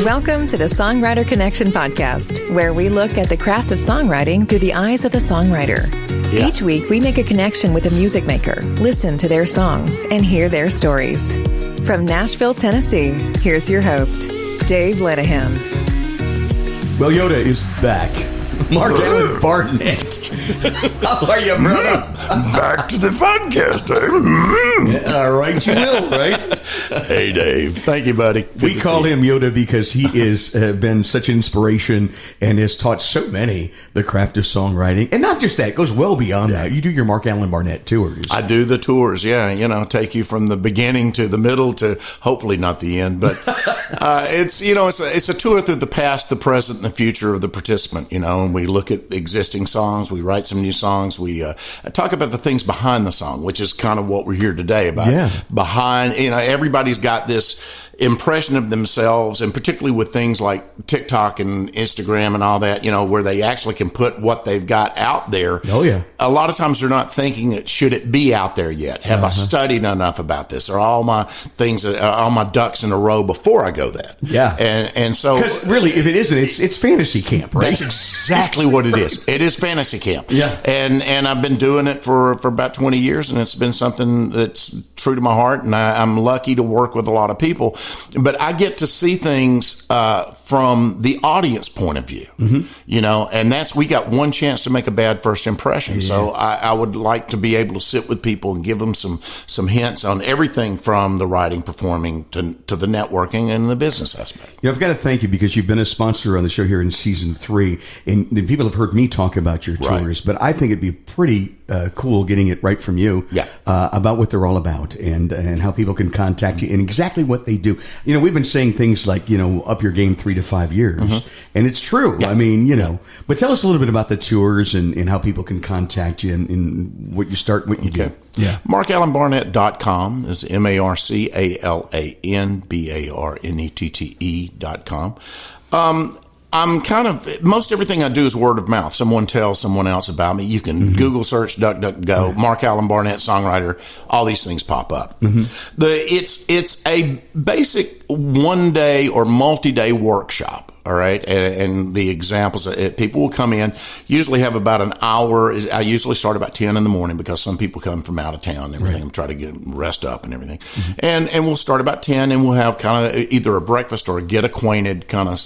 Welcome to the Songwriter Connection podcast, where we look at the craft of songwriting through the eyes of the songwriter. Yeah. Each week, we make a connection with a music maker, listen to their songs, and hear their stories. From Nashville, Tennessee, here's your host, Dave Lenihan. Well, Yoda is back. Marc-Alan Barnette. How are you, brother? Back to the podcast, Dave. Yeah, all right, you will, right? Hey, Dave. Thank you, buddy. Good we call him Yoda because he has been such an inspiration and has taught so many the craft of songwriting. And not just that, it goes well beyond that. You do your Marc-Alan Barnette tours. I do the tours, yeah. You know, take you from the beginning to the middle to hopefully not the end. But it's a tour through the past, the present, and the future of the participant, you know. And we look at existing songs. We write some new songs. We talk about the things behind the song, which is kind of what we're here today about. Yeah. Behind, you know, everybody's got this impression of themselves, and particularly with things like TikTok and Instagram and all that, you know, where they actually can put what they've got out there. Oh, yeah. A lot of times they're not thinking that should it be out there yet? Have I studied enough about this? Are all my things, all my ducks in a row before I go that? Yeah. And so. Because really, if it isn't, it's fantasy camp, right? That's exactly what it is. It is fantasy camp. Yeah. And I've been doing it for about 20 years, and it's been something that's true to my heart, and I'm lucky to work with a lot of people. But I get to see things from the audience point of view, you know, and we got one chance to make a bad first impression. Yeah. So I would like to be able to sit with people and give them some hints on everything from the writing, performing to the networking and the business aspect. You know, I've got to thank you because you've been a sponsor on the show here in season 3, and people have heard me talk about your tours, but I think it'd be pretty cool getting it right from you about what they're all about and how people can contact you and exactly what they do. You know, we've been saying things like, you know, up your game 3 to 5 years, and it's true. Yeah. I mean, you know, but tell us a little bit about the tours and how people can contact you and what you start, what you do. Yeah. MarcAlanBarnette.com is MarcAlanBarnette.com. I'm kind of, most everything I do is word of mouth. Someone tells someone else about me. You can Google search, DuckDuckGo, Marc-Alan Barnette, songwriter. All these things pop up. It's a basic one-day or multi-day workshop. All right. And the examples, people will come in, usually have about an hour. I usually start about 10 in the morning because some people come from out of town and everything. I'm trying to get rest up and everything. And we'll start about 10 and we'll have kind of either a breakfast or a get acquainted kind of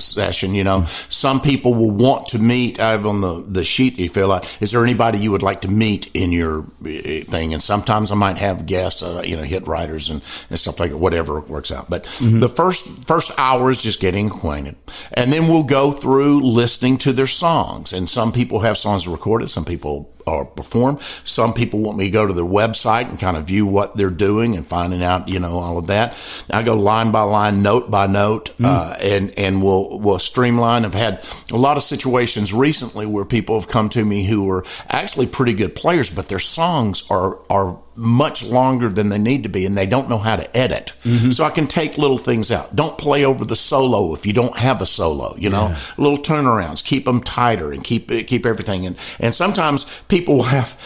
session. You know, some people will want to meet. I have on the sheet that you fill out, is there anybody you would like to meet in your thing? And sometimes I might have guests, you know, hit writers and stuff like that, whatever works out. But the first hour is just getting acquainted. And then we'll go through listening to their songs. And some people have songs recorded, some people are performed. Some people want me to go to their website and kind of view what they're doing and finding out, you know, all of that. I go line by line, note by note, and we'll streamline. I've had a lot of situations recently where people have come to me who are actually pretty good players, but their songs are much longer than they need to be, and they don't know how to edit. So I can take little things out. Don't play over the solo if you don't have a solo, you know, little turnarounds, keep them tighter and keep everything. And sometimes you'll have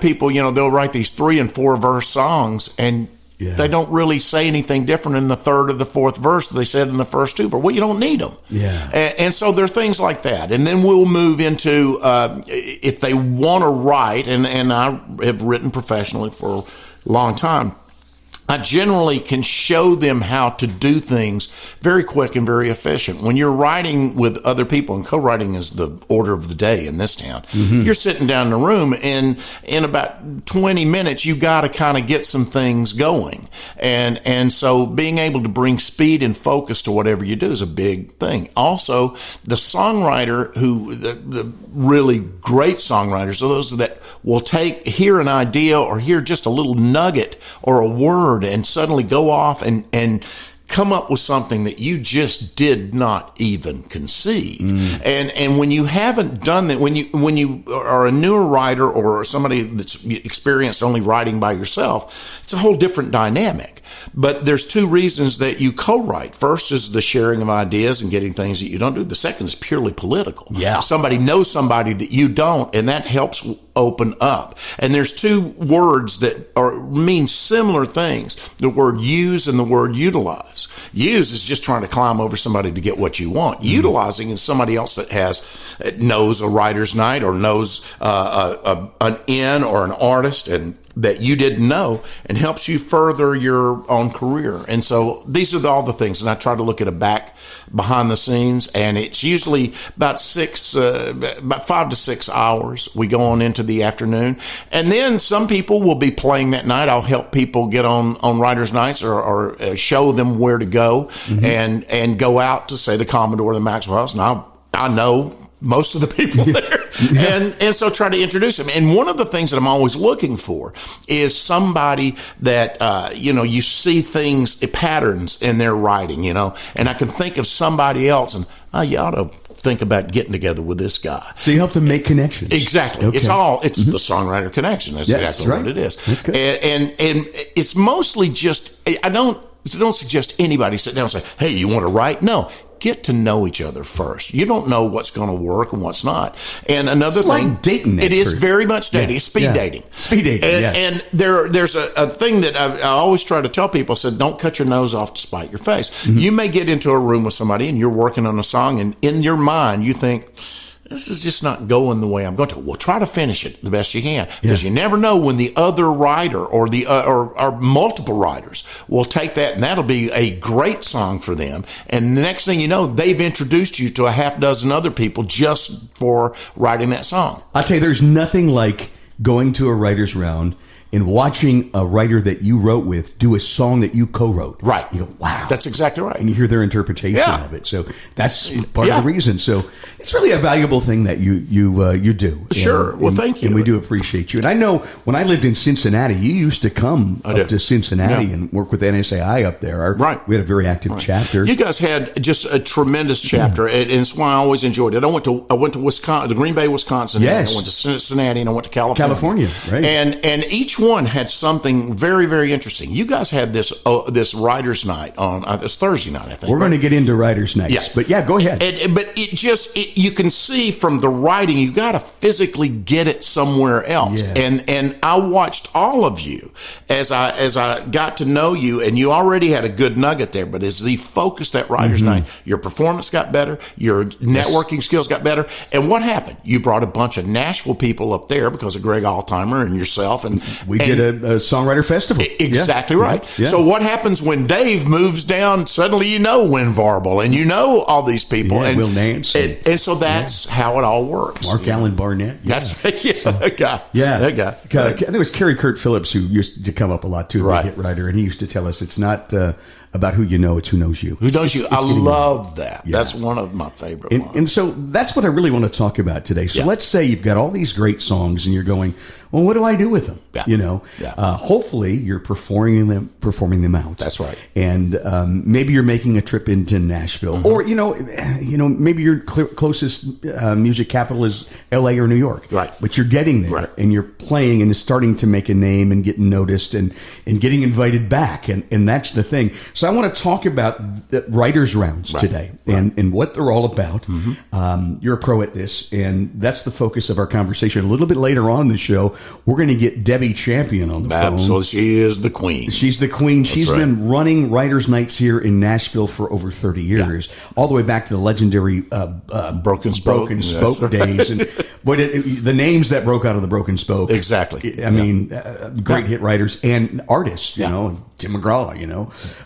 people, you know, they'll write these 3 and 4 verse songs and they don't really say anything different in the third or the fourth verse that they said in the first 2. Well, you don't need them. Yeah. And so there are things like that. And then we'll move into, if they want to write, and I have written professionally for a long time, I generally can show them how to do things very quick and very efficient. When you're writing with other people, and co-writing is the order of the day in this town, you're sitting down in a room, and in about 20 minutes, you got to kind of get some things going. And so being able to bring speed and focus to whatever you do is a big thing. Also, the songwriter the really great songwriters are those that will hear an idea or hear just a little nugget or a word and suddenly go off and come up with something that you just did not even conceive. And when you haven't done that, when you are a newer writer or somebody that's experienced only writing by yourself, it's a whole different dynamic. But there's 2 reasons that you co-write. First is the sharing of ideas and getting things that you don't do. The second is purely political. Yeah. Somebody knows somebody that you don't, and that helps open up. And there's two words that mean similar things. The word use and the word utilize. Use is just trying to climb over somebody to get what you want. Utilizing is somebody else that knows a writer's night or knows an inn or an artist and that you didn't know, and helps you further your own career. And so these are all the things. And I try to look at behind the scenes, and it's usually about 5 to 6 hours. We go on into the afternoon, and then some people will be playing that night. I'll help people get on writers' nights or show them where to go and go out to, say, the Commodore or the Maxwell House. And I know most of the people there. And so try to introduce them. And one of the things that I'm always looking for is somebody that, you see patterns in their writing, and I can think of somebody else and, you ought to think about getting together with this guy. So you help them make connections. Exactly. Okay. It's the songwriter connection. That's exactly what it is. That's good. And it's mostly just, I don't suggest anybody sit down and say, hey, you want to write? No. Get to know each other first. You don't know what's going to work and what's not. And another thing, like dating. It is very much dating. It's speed dating. Speed dating. And there's a thing that I always try to tell people. I said, don't cut your nose off to spite your face. You may get into a room with somebody and you're working on a song, and in your mind you think, this is just not going the way I'm going to. Well, try to finish it the best you can, because you never know when the other writer or the or multiple writers will take that, and that'll be a great song for them. And the next thing you know, they've introduced you to a half dozen other people just for writing that song. I'll tell you, there's nothing like going to a writer's round and watching a writer that you wrote with do a song that you co-wrote. Right. You go, wow. That's exactly right. And you hear their interpretation of it. So that's part of the reason. So it's really a valuable thing that you do. Sure. Well, thank you. And we do appreciate you. And I know when I lived in Cincinnati, you used to come up to Cincinnati and work with NSAI up there. We had a very active chapter. You guys had just a tremendous chapter, and it's why I always enjoyed it. I went to Wisconsin, to Green Bay, Wisconsin. Yes. And I went to Cincinnati, and I went to California. Right. And each one had something very, very interesting. You guys had this writers' night on it's Thursday night, I think. We're going to get into writers' nights, but go ahead. But you can see from the writing, you got to physically get it somewhere else. Yeah. And I watched all of you as I got to know you, and you already had a good nugget there. But as you focused that writers' night, your performance got better, your networking skills got better. And what happened? You brought a bunch of Nashville people up there because of Greg Altheimer and yourself, and we did a songwriter festival. Exactly right. Yeah. So what happens when Dave moves down? Suddenly you know Win Varble, and you know all these people. And Will Nance. And so that's how it all works. Marc-Alan Barnette. That's that guy. Yeah. That guy. I think it was Kerry Kurt Phillips who used to come up a lot too, the hit writer, and he used to tell us it's not about who you know, it's who knows you. Who knows you. I love that. Yeah. That's one of my favorite ones. And so that's what I really want to talk about today. So let's say you've got all these great songs and you're going, well, what do I do with them? Hopefully you're performing them out. That's right. And maybe you're making a trip into Nashville, or maybe your closest music capital is L.A. or New York. Right. But you're getting there, and you're playing and starting to make a name and getting noticed and getting invited back, and that's the thing. So I want to talk about the writers' rounds today and what they're all about. You're a pro at this, and that's the focus of our conversation. A little bit later on in the show, we're going to get Debi Champion on the phone. So she is the queen. She's the queen. She's been running writers' nights here in Nashville for over 30 years, all the way back to the legendary Broken Spoke days. And the names that broke out of the Broken Spoke. Exactly. I mean, great hit writers and artists, Tim McGraw,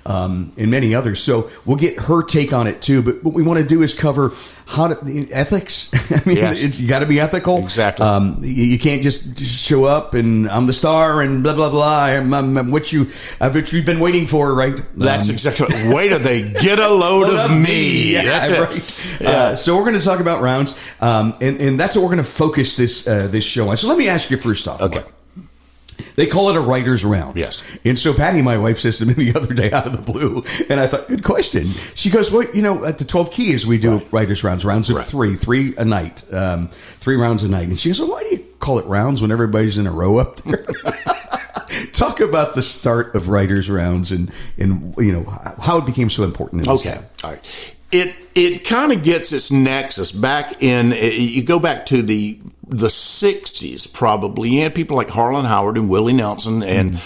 and many others. So we'll get her take on it too. But what we want to do is cover ethics. I mean, you got to be ethical. Exactly. You can't just show up and I'm the star and blah blah blah. I'm what you've been waiting for, right? That's exactly. Wait till they get a load of me. That's it. Right. So we're going to talk about rounds, and that's what we're going to focus this show on. So let me ask you first off. Okay. They call it a writer's round. Yes. And so Patty, my wife, says to me the other day out of the blue, and I thought, good question. She goes, well, at the 12 Keys, we do writers' rounds of three a night, 3 rounds a night. And she goes, well, why do you call it rounds when everybody's in a row up there? Talk about the start of writers' rounds and how it became so important in this time. All right. It kind of gets its nexus back in, you go back to the the 60s, probably, you had people like Harlan Howard and Willie Nelson and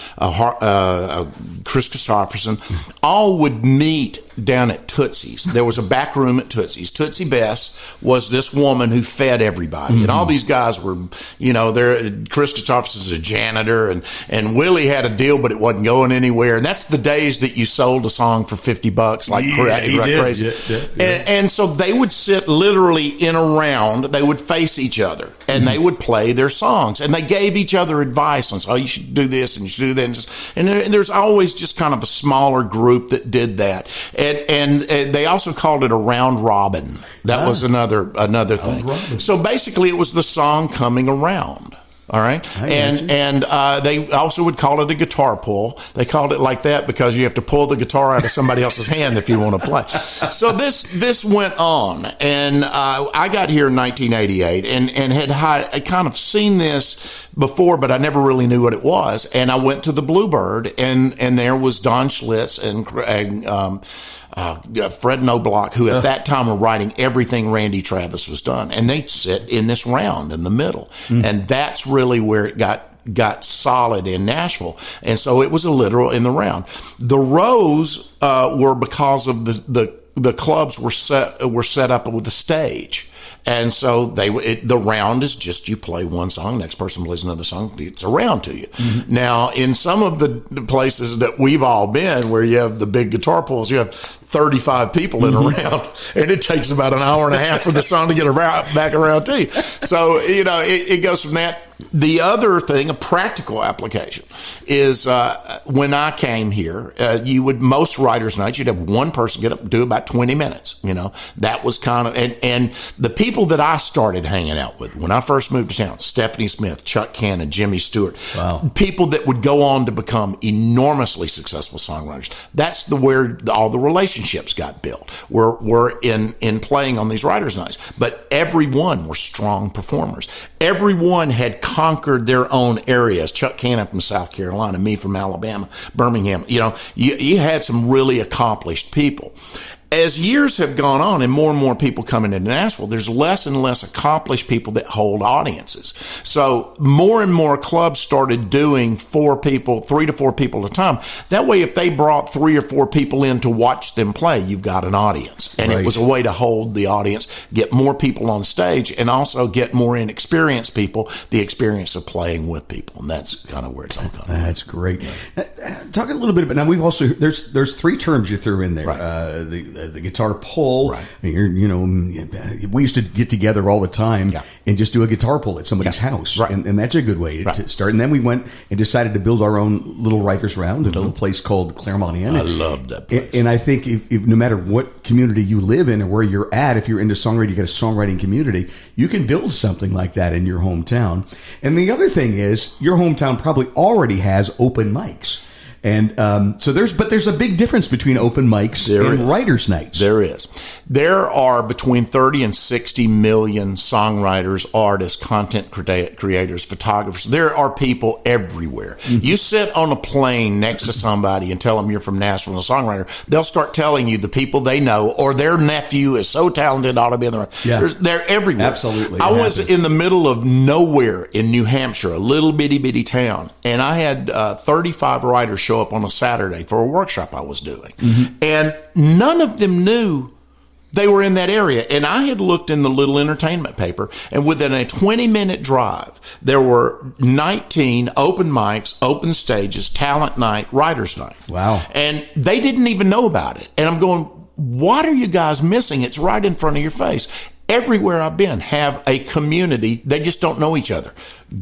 Chris Christopherson all would meet down at Tootsie's. There was a back room at Tootsie's. Tootsie Bess was this woman who fed everybody. And all these guys were, Chris Christopherson's a janitor, and Willie had a deal, but it wasn't going anywhere. And that's the days that you sold a song for $50, like crazy. Yeah. And so they would sit literally in a round. They would face each other, and they would play their songs. And they gave each other advice on, you should do this, and you should do that. And there's always just kind of a smaller group that did that. And they also called it a round robin. That was another thing. So basically, it was the song coming around. All right. And they also would call it a guitar pull. They called it like that because you have to pull the guitar out of somebody else's hand if you want to play. So this went on. And I got here in 1988 and had kind of seen this before, but I never really knew what it was. And I went to the Bluebird, and there was Don Schlitz and Fred Knobloch, who at that time were writing everything Randy Travis was done. And they'd sit in this round in the middle. And that's really where it got solid in Nashville. And so it was a literal in the round. The rows were because of the clubs were set up with a stage. And so the round is just you play one song, next person plays another song. It's a round to you. Now, in some of the places that we've all been, where you have the big guitar pulls, you have 35 people in a round, and it takes about an hour and a half for the song to get back around to you. So, it goes from that. The other thing, a practical application, is when I came here, most writers' nights, you'd have one person get up and do about 20 minutes. That was kind of, and the people that I started hanging out with when I first moved to town, Stephanie Smith, Chuck Cannon, Jimmy Stewart, people that would go on to become enormously successful songwriters. That's where all the relationships got built. Were in playing on these writers' nights, but everyone were strong performers. Everyone had conquered their own areas. Chuck Cannon from South Carolina, me from Alabama, Birmingham. You had some really accomplished people. As years have gone on and more people coming into Nashville, there's less and less accomplished people that hold audiences. So more and more clubs started doing 3 to 4 people at a time. That way, if they brought 3 or 4 people in to watch them play, you've got an audience. And it was a way to hold the audience, get more people on stage, and also get more inexperienced people the experience of playing with people. And that's kind of where it's all coming. That's great. Talk a little bit about, now we've also, there's 3 terms you threw in there. Right. The guitar pull. Right. We used to get together all the time and just do a guitar pull at somebody's house. Right. And that's a good way to start. And then we went and decided to build our own little writers' round at a little place called Claremont Inn. I love that place. And I think if no matter what community you live in or where you're at, if you're into songwriting, you got a songwriting community, you can build something like that in your hometown. And the other thing is, your hometown probably already has open mics. And so there's a big difference between open mics and writers' nights. There is. There are between 30 and 60 million songwriters, artists, content creators, photographers. There are people everywhere. You sit on a plane next to somebody and tell them you're from Nashville and a songwriter, they'll start telling you the people they know or their nephew is so talented, ought to be in the room. Yeah. They're everywhere. Absolutely. I was in the middle of nowhere in New Hampshire, a little bitty town, and I had 35 writers show up on a Saturday for a workshop I was doing. And none of them knew they were in that area. And I had looked in the little entertainment paper, and within a 20-minute drive, there were 19 open mics, open stages, talent night, writers' night. Wow. And they didn't even know about it. And I'm going, what are you guys missing? It's right in front of your face. Everywhere I've been have a community. They just don't know each other.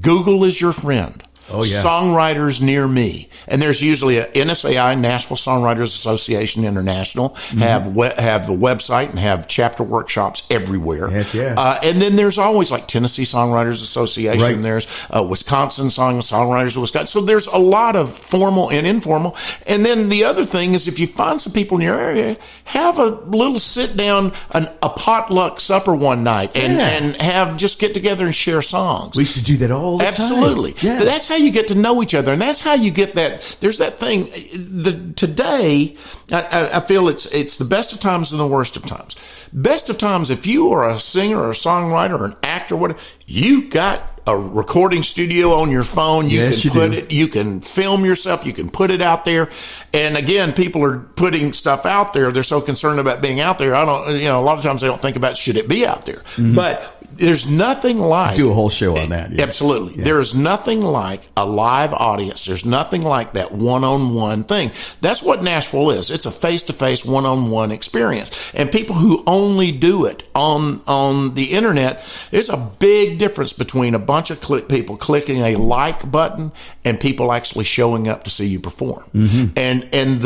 Google is your friend. Oh, yeah. Songwriters near me. And there's usually a NSAI, Nashville Songwriters Association International, have a website and have chapter workshops everywhere. Heck yeah. And then there's always like Tennessee Songwriters Association. Right. There's Wisconsin Songwriters of Wisconsin. So there's a lot of formal and informal. And then the other thing is, if you find some people in your area, have a little sit down, a potluck supper one night and just get together and share songs. We used to do that all the Absolutely. time. Yeah. That's how you get to know each other. And that's how you get that. There's that thing today. I feel it's the best of times and the worst of times. Best of times, if you are a singer or a songwriter or an actor, whatever, you got a recording studio on your phone. You can film yourself. You can put it out there. And again, people are putting stuff out there. They're so concerned about being out there. A lot of times they don't think about, should it be out there? Mm-hmm. But there's nothing like... Do a whole show on that. Yeah. Absolutely. Yeah. There is nothing like a live audience. There's nothing like that one-on-one thing. That's what Nashville is. It's a face-to-face, one-on-one experience. And people who only do it on the internet, there's a big difference between a bunch of people clicking a like button and people actually showing up to see you perform. Mm-hmm. And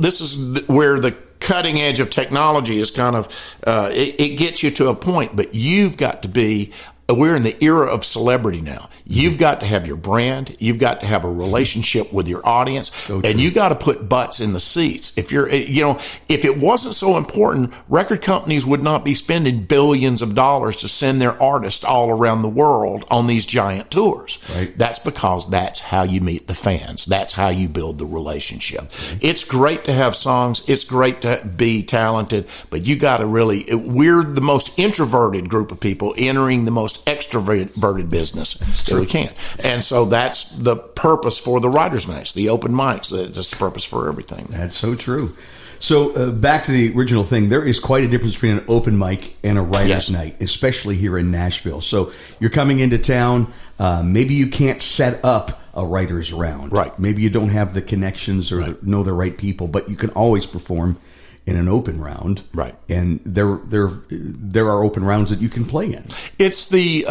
this is where the cutting edge of technology is kind of, it gets you to a point, but you've got to be, we're in the era of celebrity now. You've got to have your brand. You've got to have a relationship with your audience, and you got to put butts in the seats. If if it wasn't so important, record companies would not be spending billions of dollars to send their artists all around the world on these giant tours. Right. That's because that's how you meet the fans. That's how you build the relationship. Okay. It's great to have songs. It's great to be talented, but you got to we're the most introverted group of people entering the most extroverted business, so we can't. And so that's the purpose for the Writers' Nights, the open mics. That's the purpose for everything. That's so true. So back to the original thing, there is quite a difference between an open mic and a Writers' Night, especially here in Nashville. So you're coming into town, maybe you can't set up a writer's round. Right. Maybe you don't have the connections or know the right people, but you can always perform in an open round, right? And there are open rounds that you can play in. It's the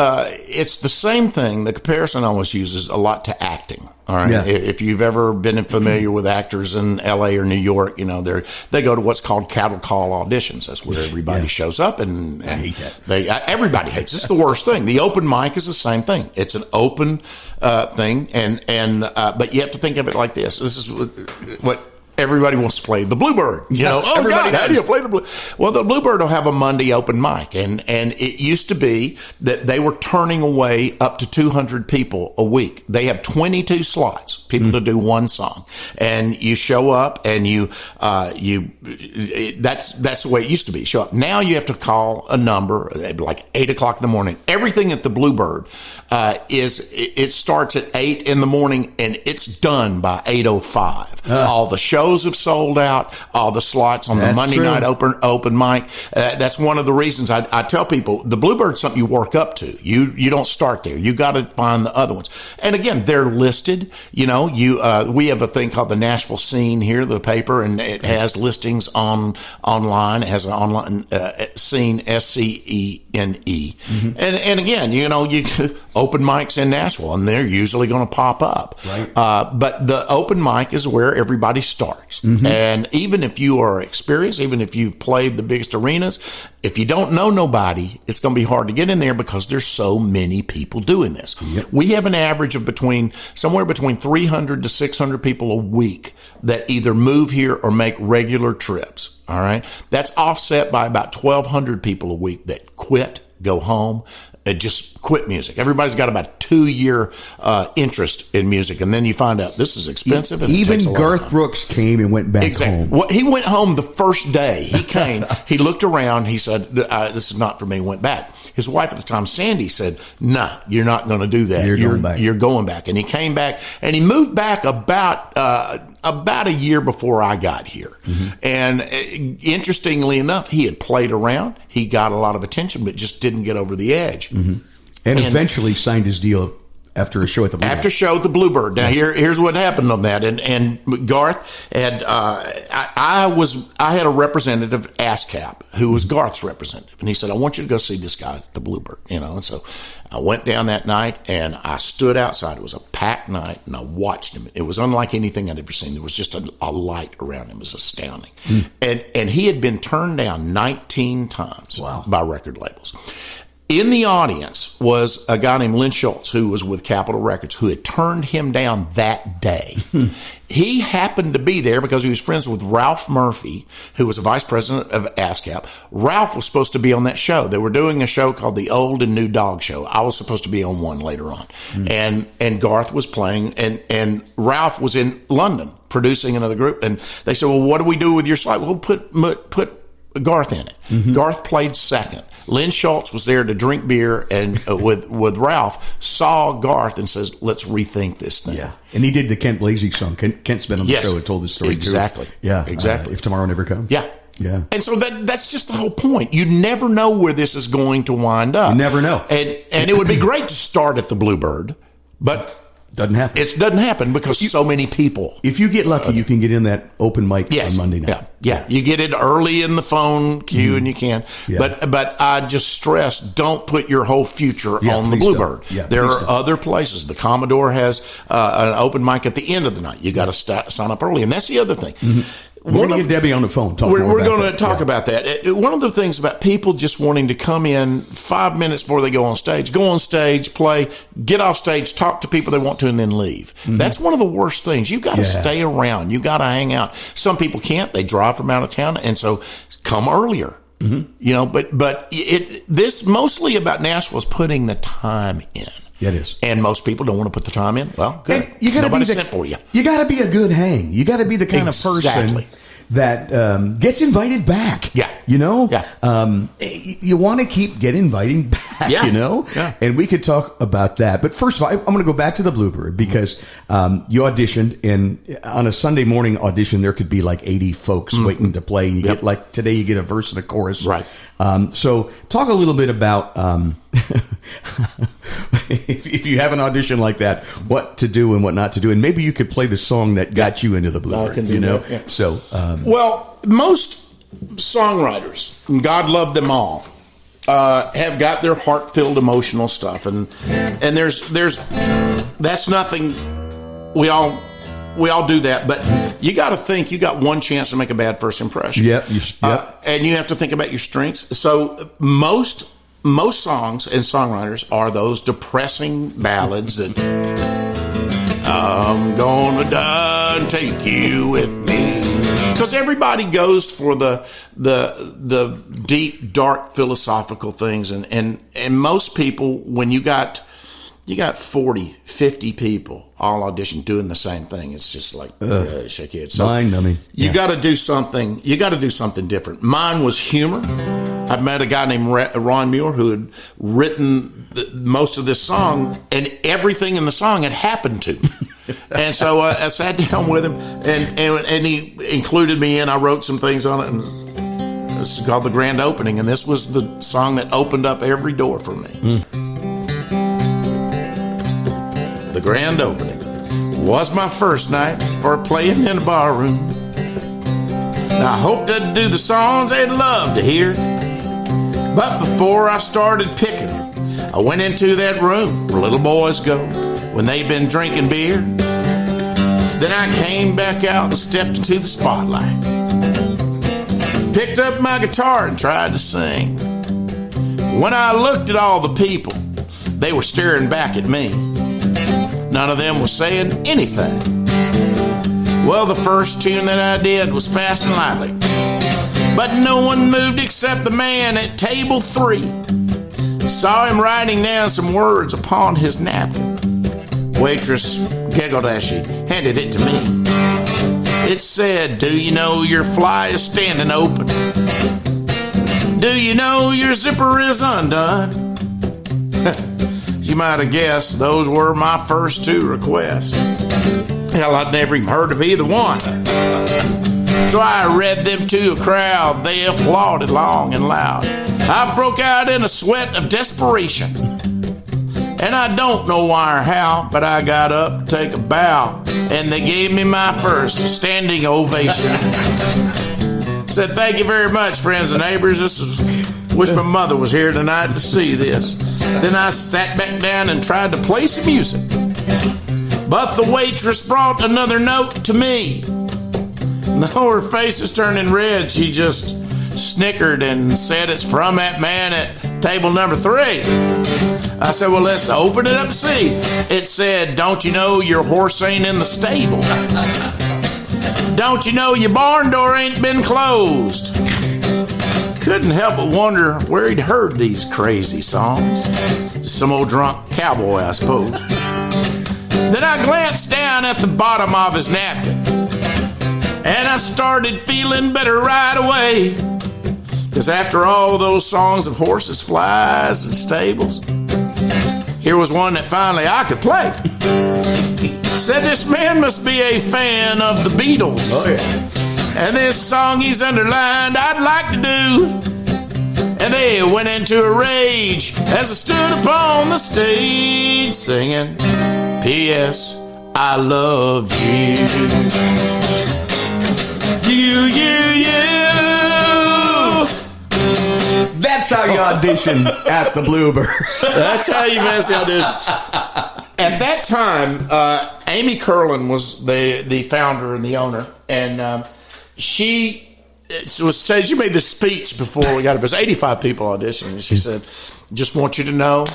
same thing. The comparison I always uses a lot to acting. All right. Yeah. If you've ever been familiar with actors in L.A. or New York, they go to what's called cattle call auditions. That's where everybody shows up, and I hate that. Everybody hates it. It's the worst thing. The open mic is the same thing. It's an open thing, but you have to think of it like this. This is what. Everybody wants to play the Bluebird. How do you play the Bluebird? Well, the Bluebird will have a Monday open mic, and it used to be that they were turning away up to 200 people a week. They have 22 slots, people to do one song, and you show up, and that's the way it used to be. Show up. Now you have to call a number like 8:00 in the morning. Everything at the Bluebird it starts at 8 in the morning, and it's done by 8:05. All the shows have sold out. All the slots on the Monday night open mic. That's one of the reasons I tell people the Bluebird's something you work up to. You don't start there. You got to find the other ones. And again, they're listed. We have a thing called the Nashville Scene here, the paper, and it has listings online. It has an online scene, SCENE. Mm-hmm. And again, you open mics in Nashville, and they're usually going to pop up. Right. But the open mic is where everybody starts. Mm-hmm. And even if you are experienced, even if you've played the biggest arenas, if you don't know nobody, it's going to be hard to get in there because there's so many people doing this. Yep. We have an average of somewhere between 300 to 600 people a week that either move here or make regular trips. All right. That's offset by about 1,200 people a week that quit, go home, just quit music. Everybody's got about a 2-year interest in music, and then you find out this is expensive. And even Garth Brooks came and went back home. Well, he went home the first day. He came, he looked around, he said, this is not for me, went back. His wife at the time, Sandy, said, "Nah, you're not going to do that. You're going back." And he came back, and he moved back about a year before I got here. Mm-hmm. And interestingly enough, he had played around. He got a lot of attention, but just didn't get over the edge. Mm-hmm. And eventually signed his deal after a show at the Bluebird. After show at the Bluebird. Now here's what happened on that. And Garth had I had a representative, ASCAP, who was Garth's representative, and he said, "I want you to go see this guy at the Bluebird." And so I went down that night and I stood outside. It was a packed night, and I watched him. It was unlike anything I'd ever seen. There was just a light around him. It was astounding. And he had been turned down 19 times by record labels. In the audience was a guy named Lynn Schultz, who was with Capitol Records, who had turned him down that day. He happened to be there because he was friends with Ralph Murphy, who was a vice president of ASCAP. Ralph was supposed to be on that show. They were doing a show called the Old and New Dog Show. I was supposed to be on one later on. And Garth was playing, and Ralph was in London producing another group. And they said, well, what do we do with your slide? We'll put Garth in it. Garth played second. Lynn Schultz was there to drink beer and with Ralph, saw Garth and says, let's rethink this thing. Yeah. And he did the Kent Blasey song. Kent's been on the show and told the story exactly. too. Yeah. Exactly. If Tomorrow Never Comes. Yeah. Yeah. And so that's just the whole point. You never know where this is going to wind up. You never know. And it would be great to start at the Bluebird, but doesn't happen. It doesn't happen because so many people. If you get lucky, you can get in that open mic on Monday night. Yeah. You get it early in the phone queue and you can. Yeah. But I just stress, don't put your whole future on the Bluebird. Yeah, there are other places. The Commodore has an open mic at the end of the night. You got to sign up early. And that's the other thing. We're going to get Debbie on the phone. We're going to talk about that. One of the things about people just wanting to come in 5 minutes before they go on stage, play, get off stage, talk to people they want to, and then leave. That's one of the worst things. You've got to stay around. You've got to hang out. Some people can't. They drive from out of town, and so come earlier. You know, but this mostly about Nashville is putting the time in. Yeah, it is. And most people don't want to put the time in. Well, good. Nobody sent for you. You got to be a good hang. You got to be the kind of person that gets invited back. Yeah. You know? Yeah. You want to keep getting invited back, you know? Yeah. And we could talk about that. But first of all, I'm going to go back to the Bluebird because you auditioned, and on a Sunday morning audition, there could be like 80 folks waiting to play. And you get like today, you get a verse and a chorus. Right. So talk a little bit about if you have an audition like that, what to do and what not to do, and maybe you could play the song that got you into the Bluebird. You know, so well, most songwriters, and God love them all, have got their heart-filled emotional stuff, and there's that's nothing. We all do that, but you got to think you got one chance to make a bad first impression. Yep. And you have to think about your strengths. So most songs and songwriters are those depressing ballads that I'm gonna die and take you with me, because everybody goes for the deep, dark philosophical things, and most people, when you got 40, 50 people all audition doing the same thing, it's just like shake your head. So mind numbing. You got to do something. You got to do something different. Mine was humor. I met a guy named Ron Muir who had written most of this song, and everything in the song had happened to me. And so I sat down with him, and he included me in. I wrote some things on it, and this is called The Grand Opening, and this was the song that opened up every door for me. The grand opening was my first night for playing in a bar room. Now, I hoped I'd do the songs they'd love to hear, but before I started picking, I went into that room where little boys go when they've been drinking beer. Then I came back out and stepped into the spotlight, picked up my guitar and tried to sing. When I looked at all the people, they were staring back at me. None of them was saying anything. Well, the first tune that I did was Fast and Lively, but no one moved except the man at table 3. Saw him writing down some words upon his napkin. Waitress giggled as she handed it to me. It said, "Do you know your fly is standing open? Do you know your zipper is undone?" You might have guessed those were my first 2 requests. Hell, I'd never even heard of either one. So I read them to a crowd. They applauded long and loud. I broke out in a sweat of desperation, and I don't know why or how, but I got up to take a bow, and they gave me my first standing ovation. Said, "Thank you very much, friends and neighbors. Wish my mother was here tonight to see this." Then I sat back down and tried to play some music, but the waitress brought another note to me. Though her face is turning red, she just snickered and said, "It's from that man at table number 3. I said, well, let's open it up and see. It said, don't you know your horse ain't in the stable? Don't you know your barn door ain't been closed? Couldn't help but wonder where he'd heard these crazy songs. Just some old drunk cowboy, I suppose. Then I glanced down at the bottom of his napkin, and I started feeling better right away. Because after all those songs of horses, flies, and stables, here was one that finally I could play. Said this man must be a fan of the Beatles. Oh, yeah. And this song he's underlined I'd like to do. And they went into a rage as I stood upon the stage singing, P.S. I love you. You. That's how you audition at the Bluebird. That's how you mess the audition. At that time, Amy Curlin was the founder and the owner, and she made this speech before we got it. There's 85 people auditioning, and she said, just want you to know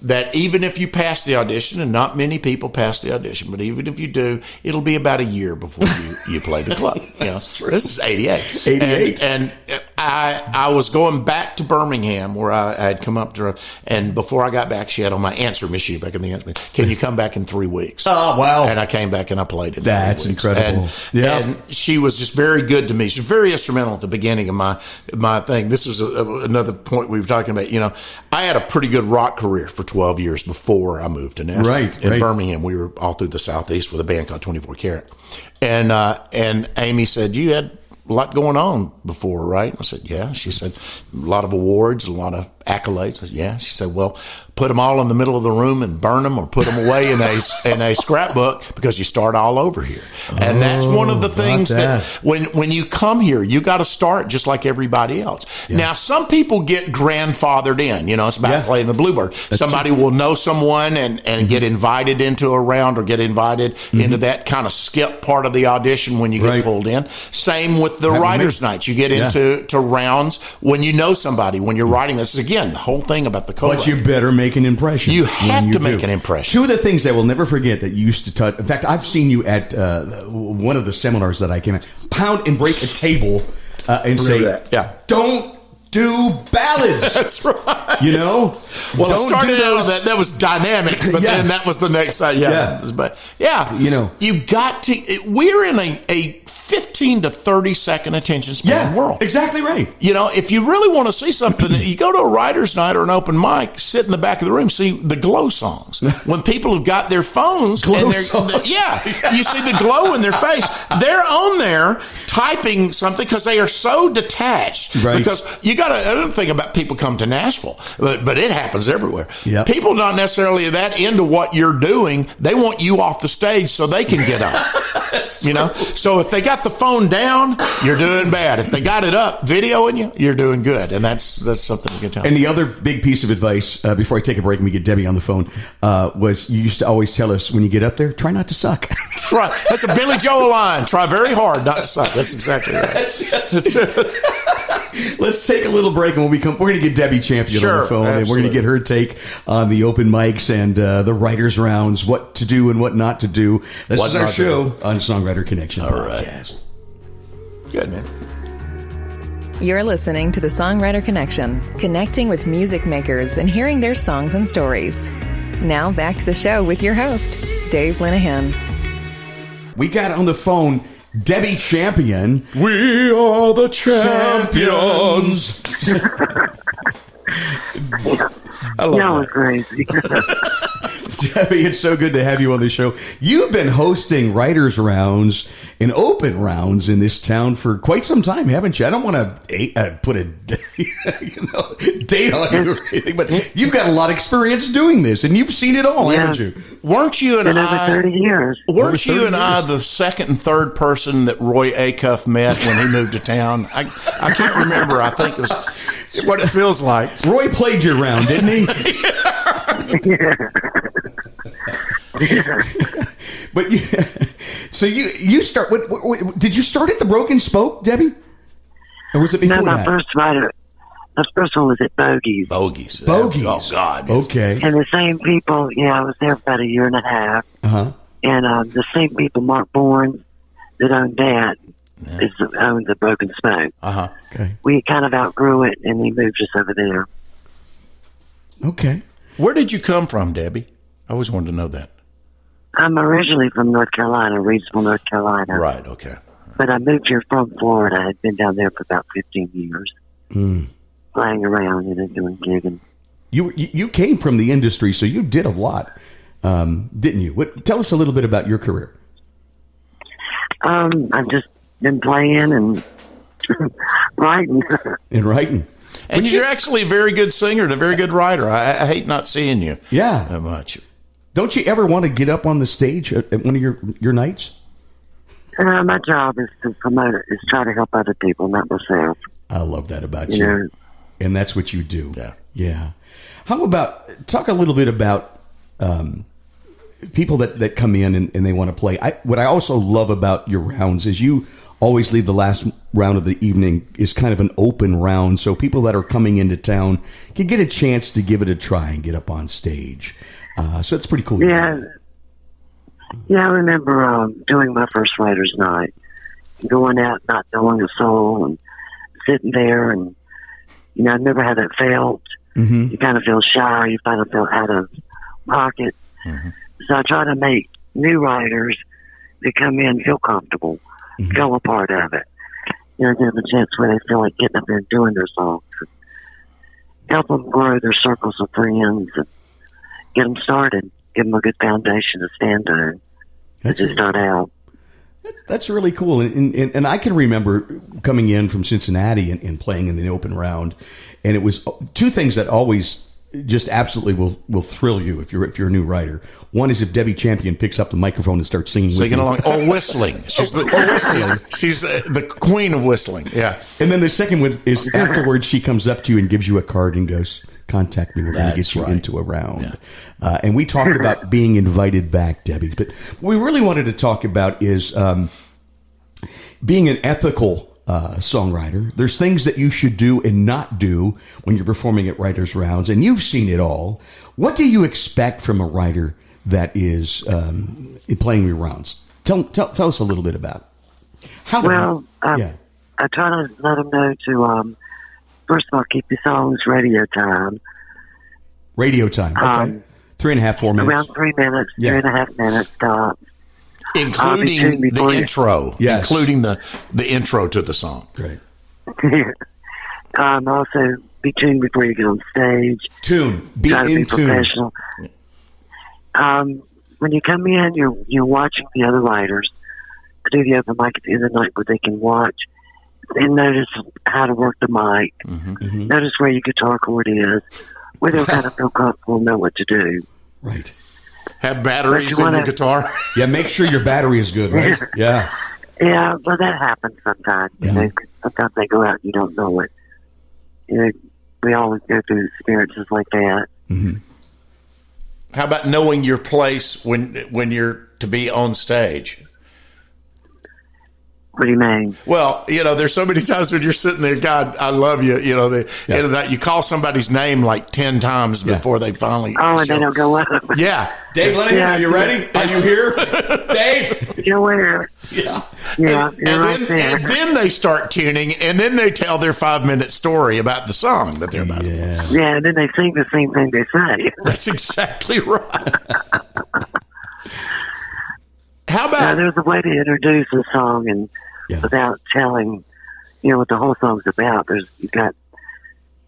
that even if you pass the audition, and not many people pass the audition, but even if you do, it'll be about a year before you play the club. You know, That's true. This is 88. 88. And I was going back to Birmingham where I had come up to, and before I got back, she had on my answer machine back in the answer machine. Can you come back in 3 weeks? Oh, wow. And I came back and I played in 3 weeks. That's incredible. And she was just very good to me. She was very instrumental at the beginning of my thing. This was another point we were talking about. You know, I had a pretty good rock career for 12 years before I moved to Nashville. Right. In Birmingham, we were all through the Southeast with a band called 24 Karat. And Amy said, you had a lot going on before, right? I said, yeah. She said, a lot of awards, a lot of accolades. I said, yeah. She said, well, put them all in the middle of the room and burn them, or put them away in a scrapbook, because you start all over here. And that's one of the things that when you come here, you got to start just like everybody else. Yeah. Now, some people get grandfathered in. You know, it's about playing the Bluebird. Somebody will know someone and get invited into a round, or get invited into that kind of skip part of the audition when you get pulled in. Same with the writers' nights. You get into rounds when you know somebody, when you're writing. This is, again, the whole thing about the co-writing. But you better make an impression. You have to make an impression. Two of the things I will never forget that you used to touch. In fact, I've seen you at one of the seminars that I came at. Pound and break a table and say, don't do ballads. That's right. You know? Well, it started out that was dynamics, but then that was the next side. But you know, you got to. We're in a 15 to 30 second attention span world. Exactly right. You know, if you really want to see something, you go to a writer's night or an open mic, sit in the back of the room, see the glow songs. When people have got their phones, you see the glow in their face. They're on there typing something because they are so detached. Right. Because you got to, I don't think about people come to Nashville, but it happens everywhere. Yep. People not necessarily that into what you're doing. They want you off the stage so they can get up. You know? So if they got the phone down, you're doing bad. If they got it up, videoing you're doing good. And that's something you can tell. And the other big piece of advice, before I take a break and we get Debbie on the phone, was you used to always tell us, when you get up there, try not to suck. Try. That's a Billy Joel line. Try very hard not to suck. That's exactly right. Let's take a little break, and when we come, we're going to get Debi Champion on the phone, and we're going to get her take on the open mics and the writers' rounds, what to do and what not to do. This is our show on Songwriter Connection Podcast. Good, man. You're listening to the Songwriter Connection, connecting with music makers and hearing their songs and stories. Now back to the show with your host, Dave Linehan. We got on the phone Debi Champion. We are the champions. I love that. Crazy. Debi, it's so good to have you on the show. You've been hosting writers' rounds and open rounds in this town for quite some time, haven't you? I don't want to put a date on you or anything, but you've got a lot of experience doing this, and you've seen it all, haven't you? Weren't you and over 30 years. Weren't you and I the second and third person that Roy Acuff met when he moved to town? I can't remember. I think it's what it feels like. Roy played your round, didn't he? But so you start. Did you start at the Broken Spoke, Debi? Or was it before that? My first writer. The first one was at Bogies. Bogies. Bogies. Oh, God. Okay. And the same people, I was there about a year and a half. Uh-huh. And the same people, Mark Bourne, that owned that, owns the Broken Smoke. Uh-huh. Okay. We kind of outgrew it, and he moved us over there. Okay. Where did you come from, Debbie? I always wanted to know that. I'm originally from North Carolina, Reidsville, North Carolina. Right, okay. But I moved here from Florida. I had been down there for about 15 years, flying around and doing gigging. You came from the industry, so you did a lot, didn't you? Tell us a little bit about your career. I've just been playing and writing. And you're actually a very good singer and a very good writer. I hate not seeing you that much. Don't you ever want to get up on the stage at one of your nights? My job is to promote it, is try to help other people, not myself. I love that about you. And that's what you do. Yeah. How about, talk a little bit about people that come in and they want to play. What I also love about your rounds is you always leave the last round of the evening is kind of an open round, so people that are coming into town can get a chance to give it a try and get up on stage. So it's pretty cool. Yeah, I remember doing my first writer's night, going out not knowing a soul and sitting there, and I've never had that felt. Mm-hmm. You kind of feel shy, you kind of feel out of pocket. Mm-hmm. So I try to make new writers that come in feel comfortable, feel a part of it. Give them a chance where they feel like getting up there and doing their songs. Help them grow their circles of friends and get them started. Give them a good foundation to stand on as they start out. That's really cool. And I can remember coming in from Cincinnati and playing in the open round. And it was two things that always just absolutely will thrill you if you're a new writer. One is if Debi Champion picks up the microphone and starts singing with you. Along, or whistling. She's the queen of whistling. Yeah. And then the second one is afterwards she comes up to you and gives you a card and goes, "Contact me. We're going to get you into a round." Yeah. And we talked about being invited back, Debbie. But what we really wanted to talk about is being an ethical songwriter. There's things that you should do and not do when you're performing at writers' rounds, and you've seen it all. What do you expect from a writer that is playing your rounds? Tell us a little bit about it. I try to let them know to first of all keep your songs radio time. Radio time, okay. 3.5, 4 minutes. Around 3 minutes, 3.5 minutes tops. Including the intro. Yes. Including the intro to the song. Great. Also, be tuned before you get on stage. Be Try to in be tune. professional. When you come in, you're watching the other writers do the open mic at the end of the night where they can watch and notice how to work the mic. Mm-hmm. Notice where your guitar chord is, where they'll kind of feel comfortable and know what to do. Right. Have batteries in your guitar. Yeah, make sure your battery is good, right? Yeah. Yeah, well, that happens sometimes. Yeah. Sometimes they go out and you don't know it. We always go through experiences like that. Mm-hmm. How about knowing your place when you're to be on stage? What do you mean? Well, there's so many times when you're sitting there, God, I love you. You call somebody's name like 10 times before they finally. Oh, and they don't go up. Yeah. Dave Lennon, are you ready? Are you here? Dave? You're where? Yeah. Yeah, and then they start tuning, and then they tell their 5-minute story about the song that they're about to play. Yeah, and then they sing the same thing they say. That's exactly right. How about... Now, there's a way to introduce a song and without telling, what the whole song's about.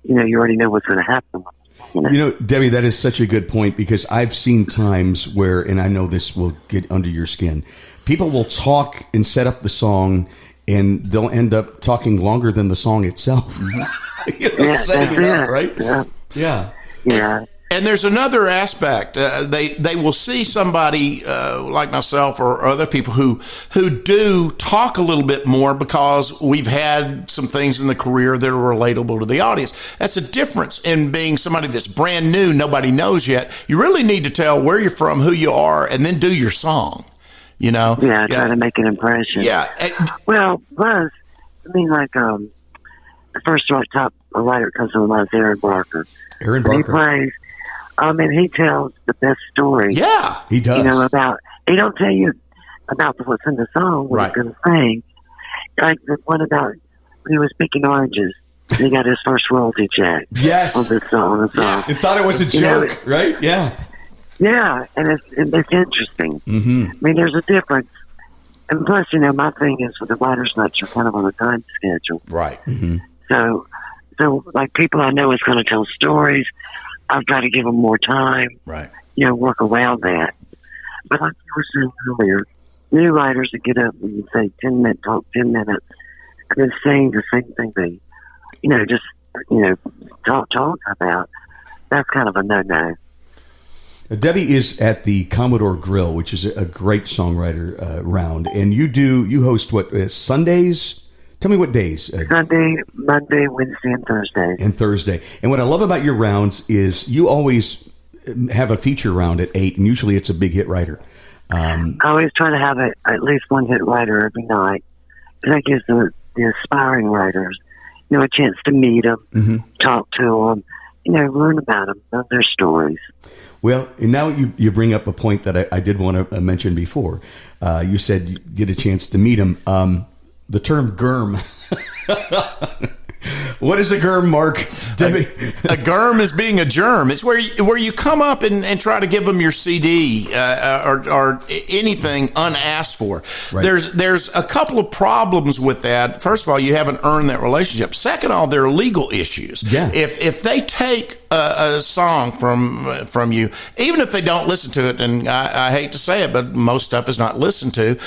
You already know what's going to happen. Debbie, that is such a good point because I've seen times where, and I know this will get under your skin, people will talk and set up the song and they'll end up talking longer than the song itself. Setting it up, right? Yeah. And there's another aspect. They will see somebody like myself or other people who do talk a little bit more because we've had some things in the career that are relatable to the audience. That's a difference in being somebody that's brand new, nobody knows yet. You really need to tell where you're from, who you are, and then do your song. Try to make an impression. Yeah. Well, plus, the the first top writer comes to mind is Aaron Barker. Aaron Barker. He plays. He tells the best story. Yeah, he does. He don't tell you about what's in the song, what he's going to sing. Like the one about when he was picking oranges. He got his first royalty check. Yes. On this song. Yeah. He thought it was a joke, right? Yeah. Yeah, and it's interesting. Mm-hmm. I mean, there's a difference. And plus, my thing is with the writer's nuts, you're kind of on a time schedule. Right. Mm-hmm. So like people I know is going to tell stories. I've got to give them more time. Right. Work around that. But like you were saying earlier, new writers that get up and you say 10-minute talk, 10 minutes, and then saying the same thing they, talk about. That's kind of a no-no. Debi is at the Commodore Grill, which is a great songwriter round, and you host what Sundays? Tell me what days. Sunday, Monday, Wednesday, and Thursday. And what I love about your rounds is you always have a feature round at 8, and usually it's a big hit writer. I always try to have at least one hit writer every night, and that gives the aspiring writers, a chance to meet them, talk to them, learn about them, know their stories. Well, and now you bring up a point that I did want to mention before. You said you get a chance to meet them. The term germ. What is a germ, Mark? A germ is being a germ. It's where you come up and try to give them your CD or anything unasked for. Right. There's a couple of problems with that. First of all, you haven't earned that relationship. Second of all, there are legal issues. Yeah. If they take a song from you, even if they don't listen to it, and I hate to say it, but most stuff is not listened to,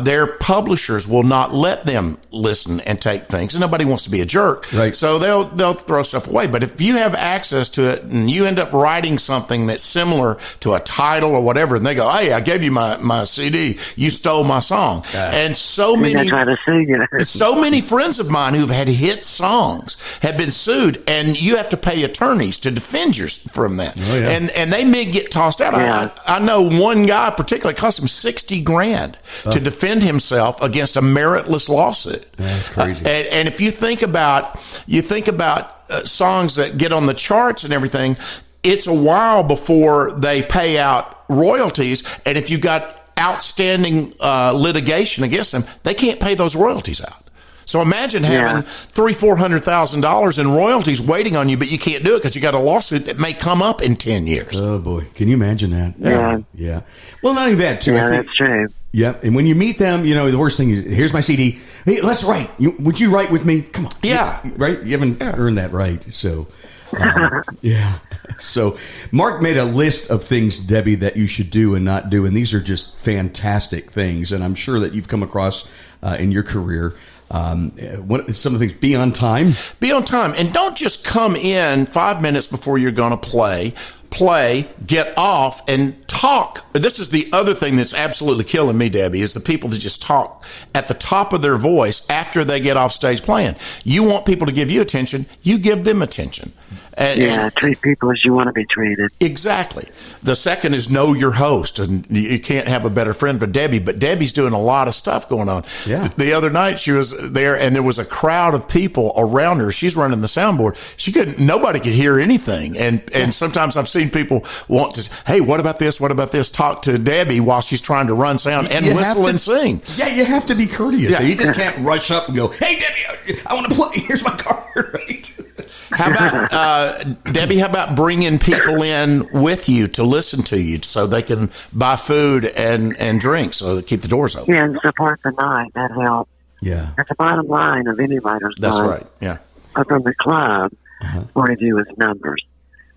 their publishers will not let them listen and take things, and nobody wants to be a jerk. Right. So they'll throw stuff away. But if you have access to it and you end up writing something that's similar to a title or whatever, and they go, "Hey, I gave you my CD. You stole my song." And so many friends of mine who've had hit songs have been sued, and you have to pay attorneys to defend you from that. Oh, yeah. And they may get tossed out. Yeah. I know one guy particularly, it cost him $60,000 to defend himself against a meritless lawsuit. That's crazy. And if you think about songs that get on the charts and everything, it's a while before they pay out royalties. And if you've got outstanding litigation against them, they can't pay those royalties out. So imagine having $300,000-$400,000 in royalties waiting on you, but you can't do it because you got a lawsuit that may come up in 10 years. Oh boy, can you imagine that? Yeah. Well, not only that, too. Yeah, that's true. Yep. And when you meet them, the worst thing is, here's my CD. Hey, let's write. Would you write with me? Come on. Yeah. Right? You haven't earned that right. So, yeah. So, Mark made a list of things, Debi, that you should do and not do. And these are just fantastic things. And I'm sure that you've come across in your career. What some of the things? Be on time. Be on time. And don't just come in 5 minutes before you're going to play, get off, and talk. This is the other thing that's absolutely killing me, Debi, is the people that just talk at the top of their voice after they get off stage playing. You want people to give you attention, you give them attention. And treat people as you want to be treated. Exactly. The second is know your host, and you can't have a better friend for Debi, but Debi's doing a lot of stuff going on. Yeah. The other night she was there, and there was a crowd of people around her. She's running the soundboard. Nobody could hear anything. And sometimes I've seen people want to, hey, what about this? What about this? Talk to Debi while she's trying to run sound and whistle and sing. Yeah, you have to be courteous. Yeah. You just can't rush up and go, hey, Debi, I want to play. Here's my card, right? How about, Debi, how about bringing people in with you to listen to you so they can buy food and drink so they keep the doors open? Yeah, and support the night. That helps. Yeah. That's the bottom line of any writer's That's night. right, yeah. But from the club point of view is numbers.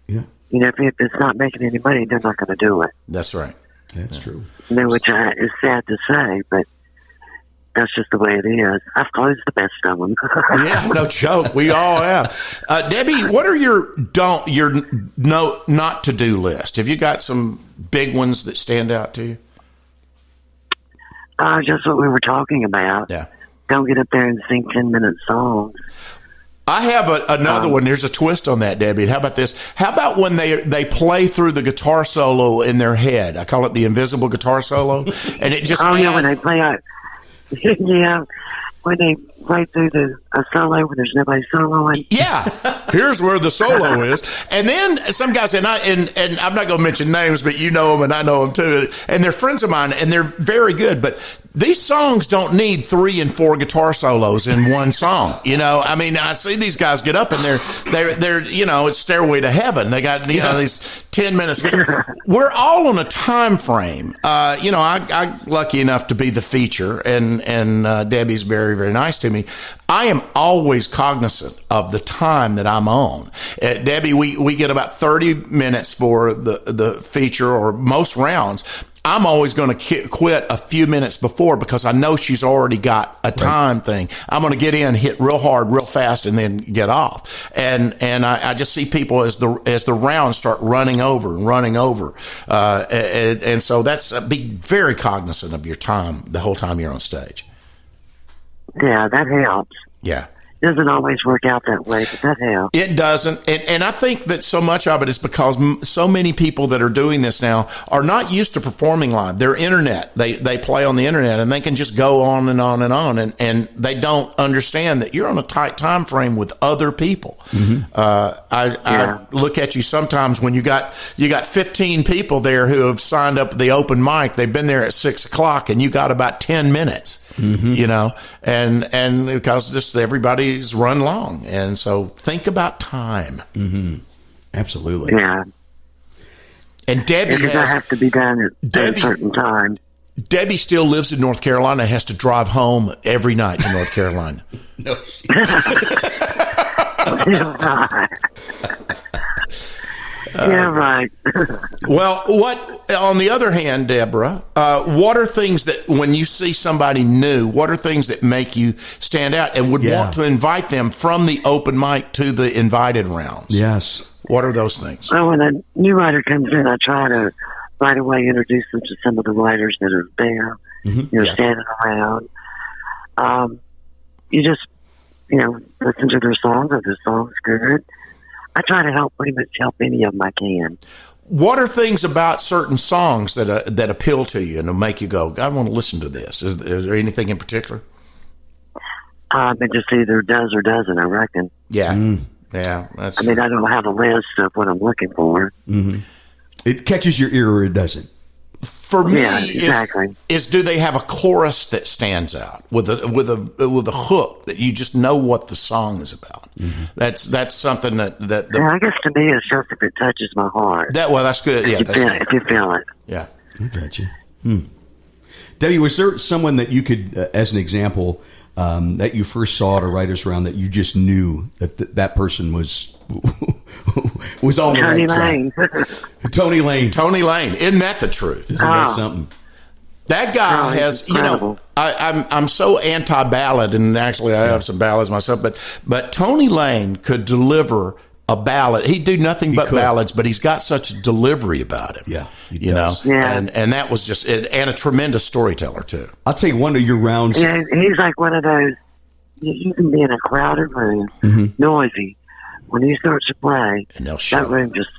Yeah. If it's not making any money, they're not going to do it. That's right. That's true. Which is sad to say, but that's just the way it is. I've closed the best of them. Yeah, no joke. We all have. Debi, what are your not to do list? Have you got some big ones that stand out to you? Just what we were talking about. Yeah. Don't get up there and sing 10-minute songs. I have another one. There's a twist on that, Debi. How about this? How about when they play through the guitar solo in their head? I call it the invisible guitar solo, and it just when they play out. Yeah, when right through a solo when there's nobody soloing. Yeah, here's where the solo is. And then some guys, and I'm not going to mention names, but you know them and I know them too. And they're friends of mine and they're very good. But these songs don't need 3 and 4 guitar solos in one song. You know, I mean, I see these guys get up and they're you know, it's Stairway to Heaven. They got, you know, these 10 minutes. We're all on a time frame. You know, I'm lucky enough to be the feature, and Debbie's very, very nice to me. I am always cognizant of the time that I'm on. Debbie, we get about 30 minutes for the feature or most rounds. I'm always going to quit a few minutes before because I know she's already got a time thing. I'm going to get in, hit real hard, real fast, and then get off. And I just see people as the rounds start running over. And so be very cognizant of your time the whole time you're on stage. Yeah, that helps. Yeah. Doesn't always work out that way, but that helps. It doesn't. And I think that so much of it is because so many people that are doing this now are not used to performing live. They're internet. They play on the internet and they can just go on and on and on. And they don't understand that you're on a tight time frame with other people. Mm-hmm. I look at you sometimes when you got 15 people there who have signed up the open mic. They've been there at 6:00 and you got about 10 minutes. Mm-hmm. You know, and because just everybody's run long, and so think about time. Mm-hmm. Absolutely. Yeah. And Debbie have to be done at a certain time. Debbie still lives in North Carolina. Has to drive home every night to North Carolina. No. Yeah, right. Well, on the other hand, Deborah, what are things that when you see somebody new, what are things that make you stand out and would want to invite them from the open mic to the invited rounds? Yes. What are those things? Well, when a new writer comes in, I try to right away introduce them to some of the writers that are there, standing around. You just, listen to their songs. If their song's good, I try to pretty much help any of them I can. What are things about certain songs that appeal to you and will make you go, I want to listen to this? Is there anything in particular? It just either does or doesn't, I reckon. Yeah. Yeah. I don't have a list of what I'm looking for. Mm-hmm. It catches your ear or it doesn't. For me, exactly. is do they have a chorus that stands out with a hook that you just know what the song is about? Mm-hmm. That's something that I guess to me it's just if it touches my heart. That's good. Yeah, if you feel it. Yeah, I got you. Debbie, was there someone that you could, as an example, that you first saw at a writer's round that you just knew that person was on the right track? Tony Lane. Tony Lane. Isn't that the truth? Isn't that something? That guy has, I'm so anti-ballad, and actually I have some ballads myself, but Tony Lane could deliver a ballad. He'd do nothing but ballads, but he's got such a delivery about him. Yeah, he does. And that was just, and a tremendous storyteller too. I'll tell you one of your rounds. Yeah, he's like one of those, you can be in a crowded room, noisy. When he starts to play, and that room just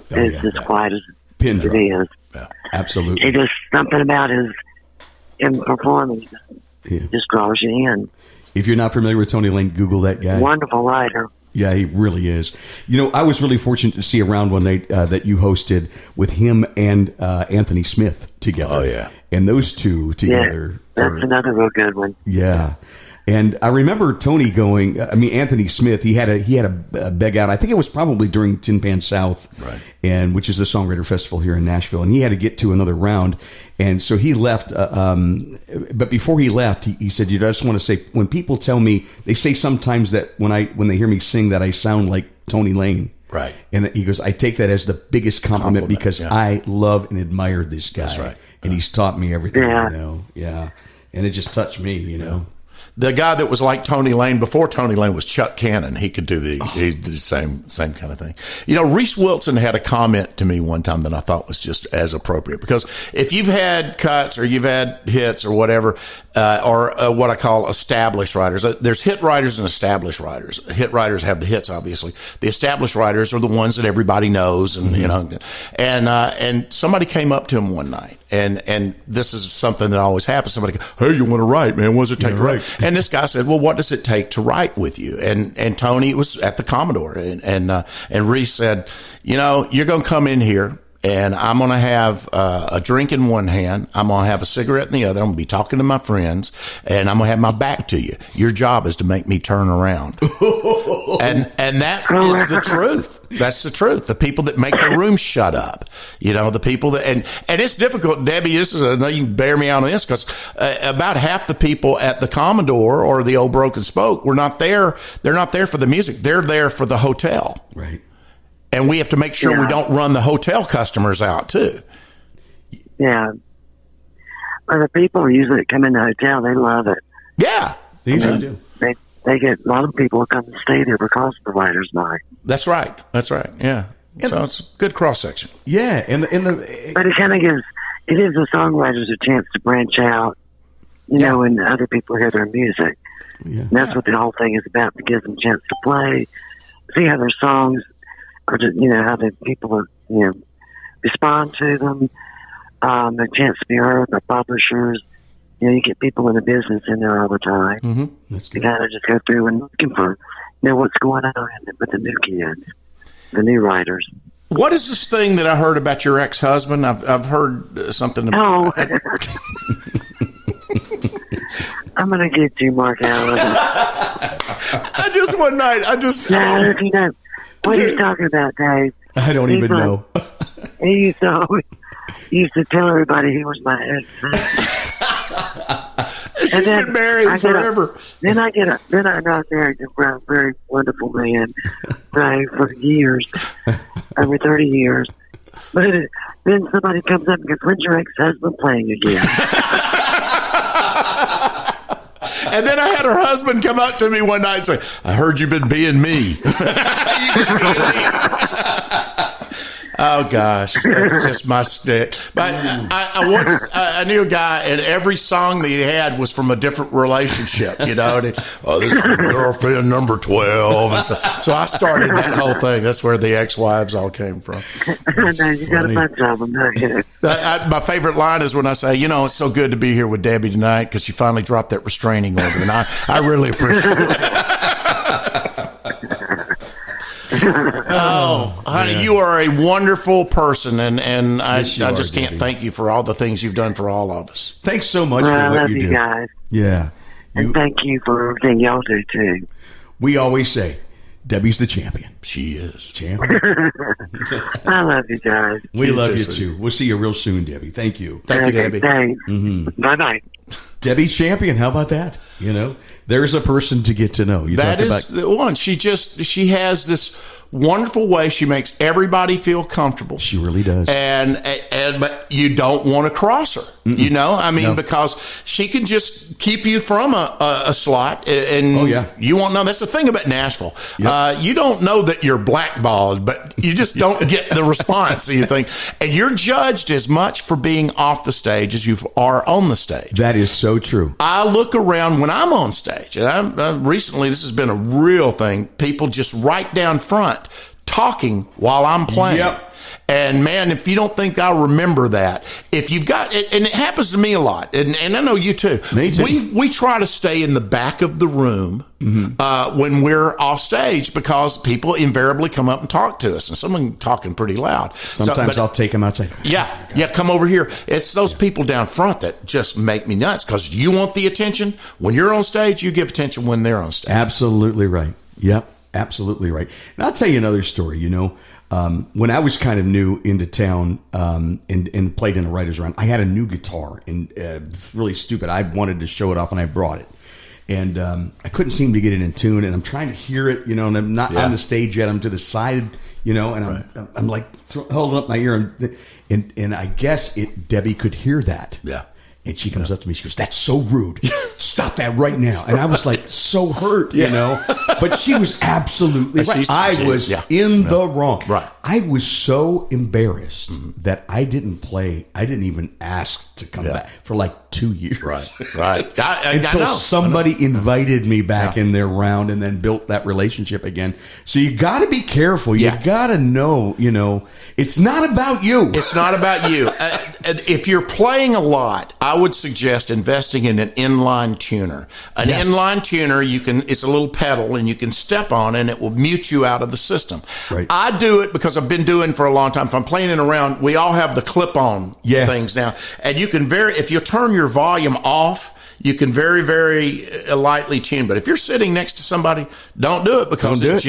is as quiet as Pin drop. It is. Yeah, absolutely. It's just something about him performing just draws you in. If you're not familiar with Tony Lane, Google that guy. Wonderful writer. Yeah, he really is. I was really fortunate to see a round one night that you hosted with him and Anthony Smith together. Oh, yeah. And those two together. Yeah, that's another real good one. Yeah. And I remember Tony going, Anthony Smith, he had a beg out. I think it was probably during Tin Pan South, right? Which is the Songwriter Festival here in Nashville. And he had to get to another round. And so he left. But before he left, he said, I just want to say, when people tell me, they say sometimes that when they hear me sing that I sound like Tony Lane. Right. And he goes, I take that as the biggest compliment because I love and admire this guy. That's right. And he's taught me everything I know. Yeah. And it just touched me, The guy that was like Tony Lane before Tony Lane was Chuck Cannon. He could do the same kind of thing. Reese Wilson had a comment to me one time that I thought was just as appropriate, because if you've had cuts or you've had hits or whatever, or what I call established writers, there's hit writers and established writers. Hit writers have the hits, obviously. The established writers are the ones that everybody knows, and and somebody came up to him one night And this is something that always happens. Somebody goes, hey, you want to write, man? What does it take to write? And this guy said, well, what does it take to write with you? And Tony was at the Commodore, and Reese said, you know, you're going to come in here, and I'm going to have a drink in one hand. I'm going to have a cigarette in the other. I'm going to be talking to my friends, and I'm going to have my back to you. Your job is to make me turn around. and that is the truth. That's the truth. The people that make the room shut up, you know, the people that, and it's difficult, Debbie, I know you can bear me out on this, because about half the people at the Commodore or the old Broken Spoke were not there. They're not there for the music. They're there for the hotel. Right. And we have to make sure we don't run the hotel customers out too. Yeah. Well, the people usually that come in the hotel, they love it. Yeah. They usually do. They get a lot of people who come and stay there because of the writer's night. That's right. Yeah. So it's a good cross section. Yeah. But it kind of gives the songwriters a chance to branch out, you know, and other people hear their music. Yeah. And that's what the whole thing is about, to give them a chance to play, see how their songs, or just, you know, how the people, you know, respond to them, a chance to be heard by publishers. You know, you get people in the business in there all the time. Mm-hmm. That's good. You gotta just go through and looking for, you know, what's going on with the new kids, the new writers. What is this thing that I heard about your ex-husband? I've heard something about. Oh. I'm gonna get you, Marc-Alan. One night, No, you know, what are you talking about, Dave? I don't even know. He used to tell everybody he was my ex. She's been married forever. Then I got married to a very wonderful man, right, for years, over 30 years. But then somebody comes up and goes, when's your ex-husband playing again? And then I had her husband come up to me one night and say, I heard you've been being me. Oh gosh, that's just my stick. But I knew a guy, and every song that he had was from a different relationship. You know, and this is girlfriend number 12. And so I started that whole thing. That's where the ex-wives all came from. No, you got a bunch of them. My favorite line is when I say, you know, it's so good to be here with Debbie tonight because she finally dropped that restraining order, and I really appreciate it. Oh, honey, you are a wonderful person, and I just can't thank you for all the things you've done for all of us. Thanks so much for what I love you you do. Guys. Yeah. And thank you for everything y'all do, too. We always say, Debbie's the champion. She is. Champion. I love you guys. We love you, too. We'll see you real soon, Debbie. Thank you. Thank you, Debbie. Thanks. Mm-hmm. Bye-bye. Debbie's champion. How about that? You know, there's a person to get to know. That is the one. She has this wonderful way. She makes everybody feel comfortable. She really does. But you don't want to cross her. Mm-mm. You know, I mean, because she can just keep you from a slot, and you won't know. That's the thing about Nashville. Yep. You don't know that you're blackballed, but you just don't get the response. You think, and you're judged as much for being off the stage as you are on the stage. That is so true. I look around when I'm on stage, and recently this has been a real thing. People just right down front talking while I'm playing. Yep. And man, if you don't think I'll remember that, if you've got it, and it happens to me a lot, and I know you too. Me too. We try to stay in the back of the room when we're off stage, because people invariably come up and talk to us, and someone talking pretty loud. Sometimes I'll take them outside. Yeah, come over here. It's those people down front that just make me nuts, because you want the attention. When you're on stage, you give attention when they're on stage. Absolutely right. Yep, absolutely right. And I'll tell you another story, you know. When I was kind of new into town and played in a writer's round, I had a new guitar, and really stupid. I wanted to show it off, and I brought it. And I couldn't seem to get it in tune, and I'm trying to hear it, you know, and I'm not on the stage yet. I'm to the side, you know, and I'm like holding up my ear, and I guess Debbie could hear that. Yeah. And she comes up to me. She goes, "That's so rude. Stop that right now." And I was like, so hurt, you know. But she was absolutely right. I was in the wrong. Right. I was so embarrassed that I didn't play. I didn't even ask to come back for like 2 years. Right. Until somebody invited me back in their round, and then built that relationship again. So you got to be careful. You got to know, you know, it's not about you. It's not about you. if you're playing a lot, I would suggest investing in an inline tuner. An inline tuner, it's a little pedal and you can step on it and it will mute you out of the system. Right. I do it because I've been doing for a long time. If I'm playing it around, we all have the clip-on things now. And you can if you turn your volume off, you can very, very lightly tune. But if you're sitting next to somebody, don't do it because it's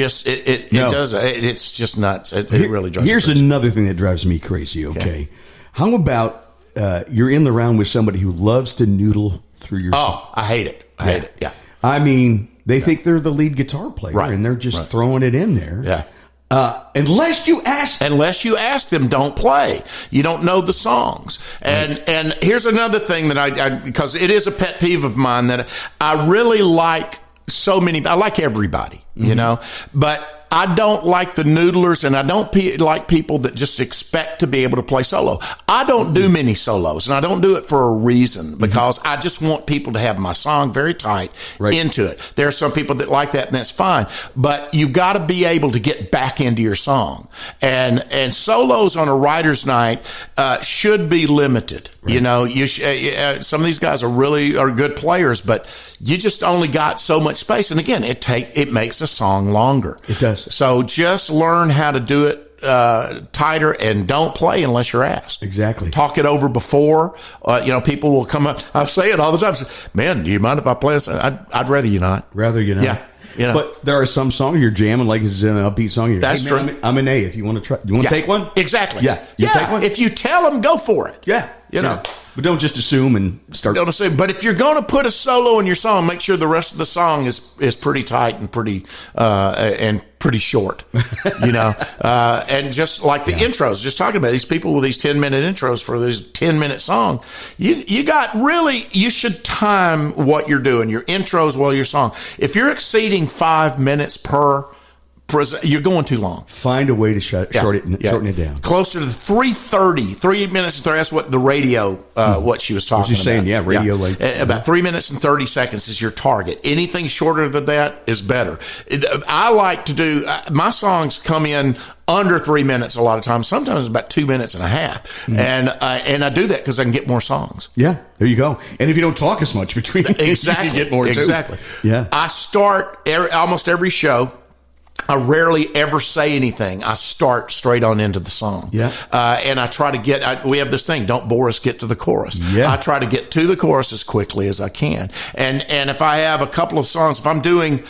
just nuts. It really drives me Here's crazy. another thing that drives me crazy, okay? How about you're in the round with somebody who loves to noodle through your song? Oh, I hate it. I hate it, yeah. I mean, they think they're the lead guitar player, and they're just throwing it in there. Yeah. Unless you ask them, don't play. You don't know the songs. And here's another thing that because it is a pet peeve of mine that I really like I like everybody, you know, but I don't like the noodlers, and I don't like people that just expect to be able to play solo. I don't do many solos, and I don't do it for a reason, because I just want people to have my song very tight into it. There are some people that like that, and that's fine, but you've got to be able to get back into your song. And solos on a writer's night should be limited. You know, some of these guys are good players, but you just only got so much space. And again, it makes a song longer. It does. So just learn how to do it tighter, and don't play unless you're asked. Exactly. Talk it over before. People will come up. I say it all the time. Man, do you mind if I play this? I'd rather you not. Rather you not. Yeah. You know. But there are some songs you're jamming, like it's an upbeat song. That's true. I'm an A. If you want to try, you want to take one? Exactly. Yeah. You take one? If you tell them, go for it. Yeah. You know. But don't just assume and start. Don't assume. But if you're going to put a solo in your song, make sure the rest of the song is pretty tight and pretty short. You know, and just like the intros, just talking about these people with these 10-minute intros for this 10-minute song, you should time what you're doing, your intros while your song. If you're exceeding 5 minutes per, you're going too long. Find a way to shorten it down. Closer to 3 minutes and 30. That's what the radio, what she was talking about. Saying, radio. Like, about 3 minutes and 30 seconds is your target. Anything shorter than that is better. I like to do, my songs come in under 3 minutes a lot of times. Sometimes it's about 2 minutes and a half. And I do that because I can get more songs. Yeah, there you go. And if you don't talk as much between exactly, you can get more too. Exactly. Yeah. I start almost every show. I rarely ever say anything. I start straight on into the song. Yeah. And I try to we have this thing, don't bore us, get to the chorus. Yeah. I try to get to the chorus as quickly as I can. And if I have a couple of songs, if I'm doing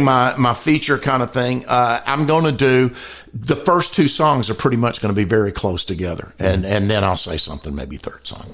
my feature kind of thing, I'm going to do the first two songs are pretty much going to be very close together. And then I'll say something, maybe third song.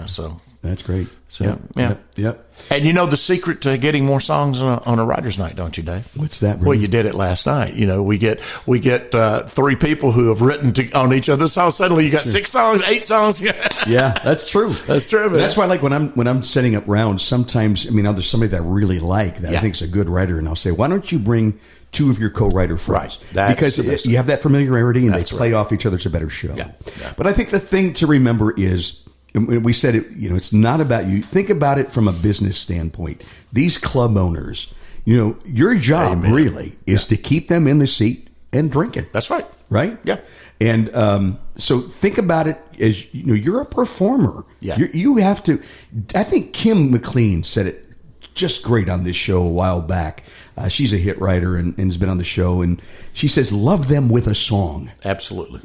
So that's great. So, Yep. And you know the secret to getting more songs on a writer's night, don't you, Dave? What's that? Really? Well, you did it last night. You know, we get three people who have written on each other's songs. Suddenly, you got 6 songs, 8 songs. Yeah, that's true. That's true. Man. That's why, like when I'm setting up rounds, sometimes there's somebody that I really like that I think is a good writer, and I'll say, why don't you bring 2 of your co-writer friends? Right. Because you have that familiarity, and they play off each other. It's a better show. Yeah. But I think the thing to remember is, we said it, it's not about you. Think about it from a business standpoint. These club owners, your job really is to keep them in the seat and drinking. That's right. Right? Yeah. And so think about it as, you're a performer. Yeah. You have to, I think Kim McLean said it just great on this show a while back. She's a hit writer and has been on the show. And she says, love them with a song. Absolutely.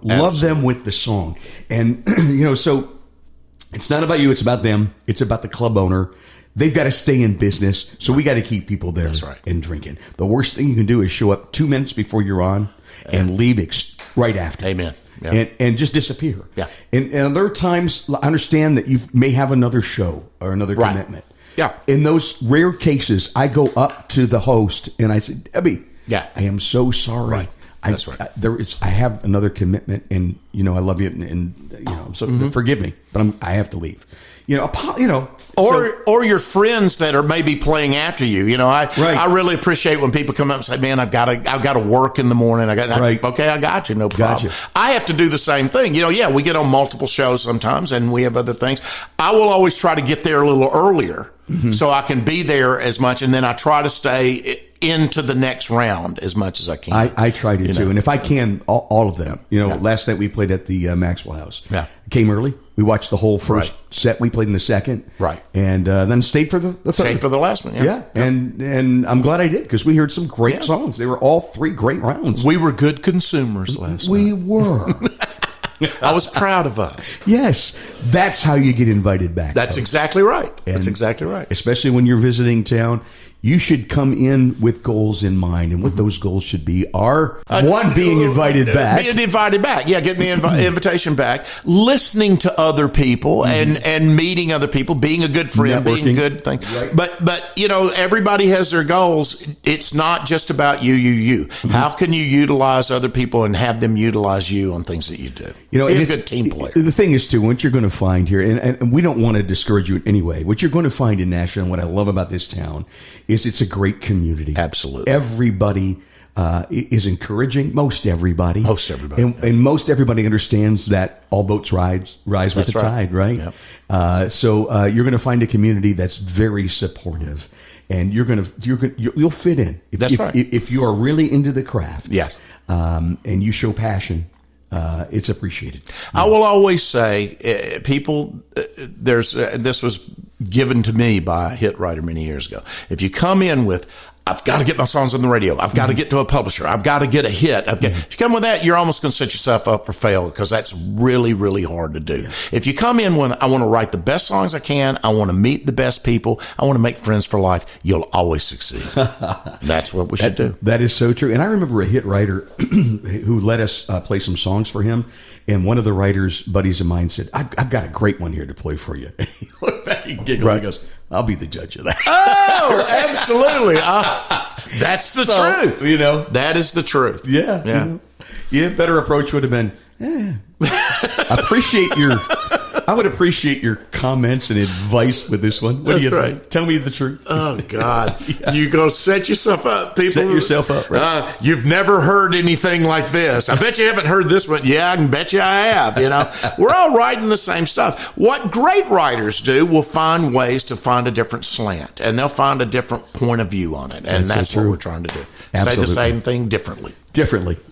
Love them with the song. And, so it's not about you. It's about them. It's about the club owner. They've got to stay in business. So we got to keep people there and drinking. The worst thing you can do is show up 2 minutes before you're on and leave right after. Amen. Yeah. And just disappear. Yeah. And there are times, I understand that you may have another show or another commitment. Yeah. In those rare cases, I go up to the host and I say, Debbie, I am so sorry. Right. That's right. I have another commitment, and I love you, and so forgive me, but I have to leave. Or your friends that are maybe playing after you. I really appreciate when people come up and say, "Man, I've got to work in the morning." Okay, I got you, no problem. Gotcha. I have to do the same thing. We get on multiple shows sometimes, and we have other things. I will always try to get there a little earlier so I can be there as much, and then I try to stay into the next round as much as I can. I try to too, and if I can, all of them. Last night we played at the Maxwell House. Yeah, came early. We watched the whole first set. We played in the second, and then stayed for the third. Stayed for the last one. Yeah. And I'm glad I did, because we heard some great songs. They were all 3 great rounds. We were good consumers last night. We were. I was proud of us. Yes, that's how you get invited back. That's exactly right. That's exactly right. Especially when you're visiting town. You should come in with goals in mind, and what those goals should be are, one, being invited back. Being invited back, getting the invitation back, listening to other people and meeting other people, being a good friend, being a good thing. Right. But everybody has their goals. It's not just about you. How can you utilize other people and have them utilize you on things that you do? Be a good team player. The thing is, too, what you're going to find here, and we don't want to discourage you in any way, what you're going to find in Nashville, and what I love about this town, is it's a great community. Absolutely. Everybody is encouraging. Most everybody. And most everybody understands that all boats rise with the tide, right? Yep. So you're going to find a community that's very supportive, and you'll fit in. If you are really into the craft. Yes. And you show passion, it's appreciated. I will always say, people, this was given to me by a hit writer many years ago. If you come in with, I've got to get my songs on the radio, I've got to get to a publisher, I've got to get a hit. If you come with that, you're almost going to set yourself up for failure, because that's really, really hard to do. Yeah. If you come in with, I want to write the best songs I can, I want to meet the best people, I want to make friends for life, you'll always succeed. That's what we should do. That is so true. And I remember a hit writer who let us play some songs for him. And one of the writers, buddies of mine, said, I've got a great one here to play for you. And he looked back and giggled and goes, I'll be the judge of that. Oh, absolutely. That's the truth. That is the truth. Yeah. Yeah. Better approach would have been, I would appreciate your comments and advice with this one. What do you think? Tell me the truth. Oh, God. You're going to set yourself up. People, set yourself up, right? You've never heard anything like this. I bet you haven't heard this one. Yeah, I can bet you I have. We're all writing the same stuff. What great writers do will find ways to find a different slant, and they'll find a different point of view on it. And that's what we're trying to do. Absolutely. Say the same thing differently.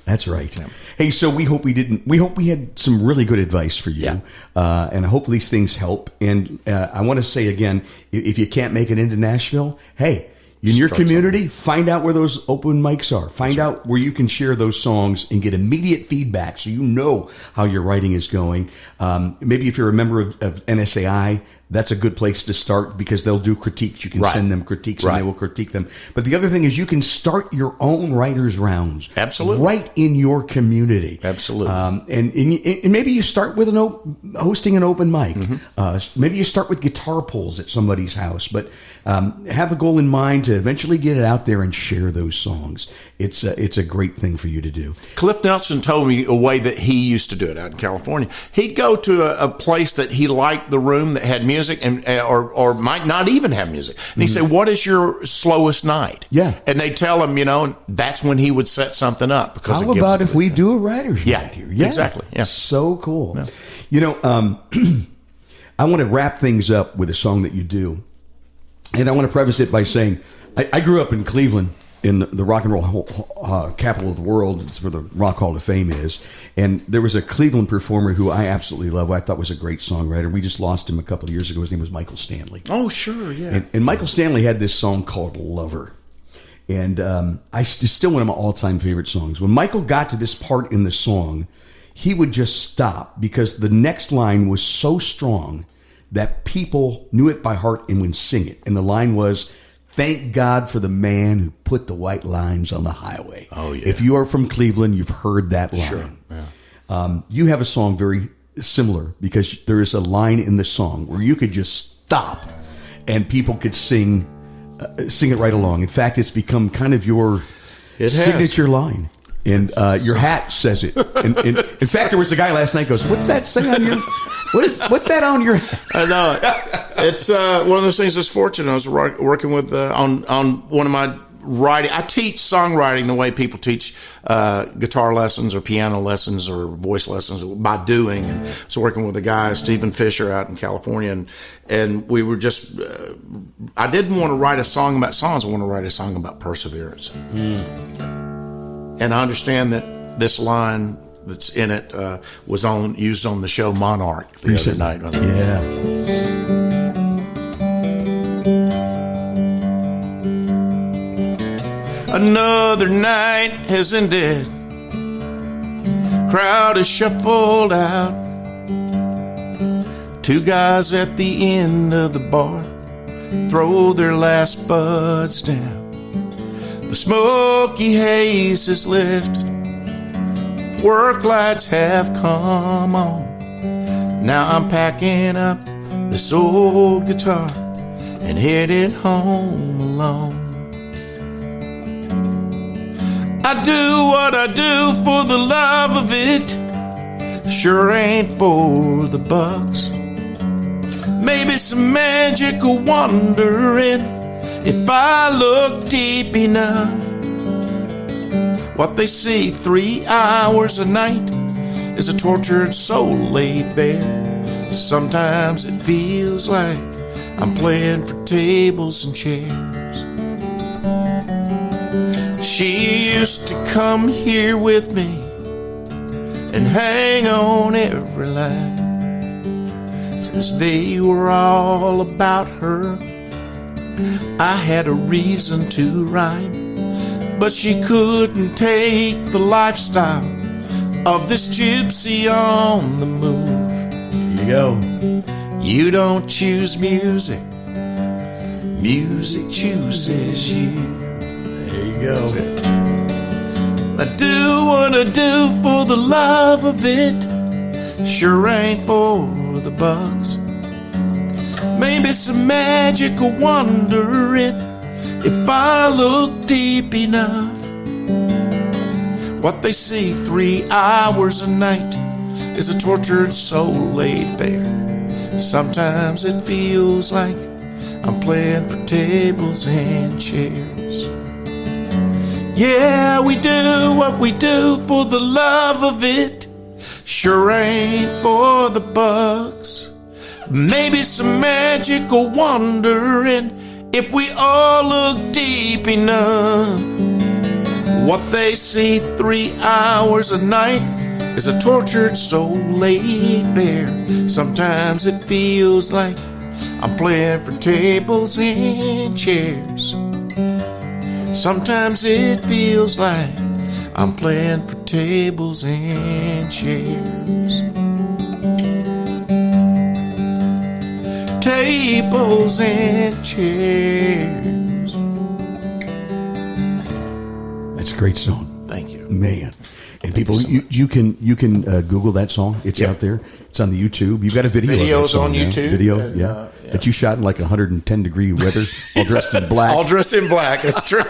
That's right. Yeah. Hey, so we hope we had some really good advice for you. And I hope these things help. And I want to say again, if you can't make it into Nashville, hey, in your community, find out where those open mics are. Find out where you can share those songs and get immediate feedback, so you know how your writing is going. Maybe if you're a member of NSAI, that's a good place to start, because they'll do critiques. You can send them critiques, and they will critique them. But the other thing is, you can start your own writers' rounds. Absolutely. Right in your community. Absolutely. And maybe you start with hosting an open mic. Maybe you start with guitar pulls at somebody's house. But have the goal in mind to eventually get it out there and share those songs. It's a great thing for you to do. Cliff Nelson told me a way that he used to do it out in California. He'd go to a place that he liked the room that had music, or might not even have music. And he said, what is your slowest night? Yeah. And they tell him, that's when he would set something up. Because how about if we do a writer's night here? Yeah, exactly. Yeah. So cool. Yeah. I want to wrap things up with a song that you do. And I want to preface it by saying, I grew up in Cleveland, in the rock and roll capital of the world. It's where the Rock Hall of Fame is. And there was a Cleveland performer who I absolutely love, who I thought was a great songwriter. We just lost him a couple of years ago. His name was Michael Stanley. Oh, sure, yeah. And Michael Stanley had this song called Lover. And it's still one of my all-time favorite songs. When Michael got to this part in the song, he would just stop, because the next line was so strong that people knew it by heart and would sing it. And the line was, "Thank God for the man who put the white lines on the highway." Oh, yeah. If you are from Cleveland, you've heard that line. Sure. Yeah. You have a song very similar, because there is a line in the song where you could just stop and people could sing it right along. In fact, it's become kind of your signature line. And your hat says it. And in fact, there was a guy last night goes, "What's that say on your... What's that on your?" I know it's one of those things that's fortunate. I was working with on one of my writing. I teach songwriting the way people teach guitar lessons or piano lessons or voice lessons by doing. And I was working with a guy, Stephen Fisher, out in California, and we were just. I didn't want to write a song about songs. I want to write a song about perseverance. And I understand that this line that's in it was used on the show Monarch the other night. Yeah. Another night has ended. Crowd is shuffled out. Two guys at the end of the bar throw their last buds down. The smoky haze is lifted. Work lights have come on. Now I'm packing up this old guitar and headed home alone. I do what I do for the love of it. Sure ain't for the bucks. Maybe some magical wondering if I look deep enough. What they see 3 hours a night is a tortured soul laid bare. Sometimes it feels like I'm playing for tables and chairs. She used to come here with me and hang on every line. Since they were all about her, I had a reason to rhyme. But she couldn't take the lifestyle of this gypsy on the move. Here you go. You don't choose music, music chooses you. There you go. That's it. I do what I do for the love of it. Sure ain't for the bucks. Maybe some magical wondering if I look deep enough. What they see 3 hours a night is a tortured soul laid bare. Sometimes it feels like I'm playing for tables and chairs. Yeah, we do what we do for the love of it. Sure ain't for the bucks. Maybe some magical wondering if we all look deep enough. What they see 3 hours a night is a tortured soul laid bare. Sometimes it feels like I'm playing for tables and chairs. Sometimes it feels like I'm playing for tables and chairs. Tables and chairs. That's a great song. Thank you, man. And people, you can Google that song. It's out there. It's on the YouTube. You've got a video. Videos on YouTube. Video, and, that you shot in like 110-degree weather, all dressed in black. All dressed in black. That's true.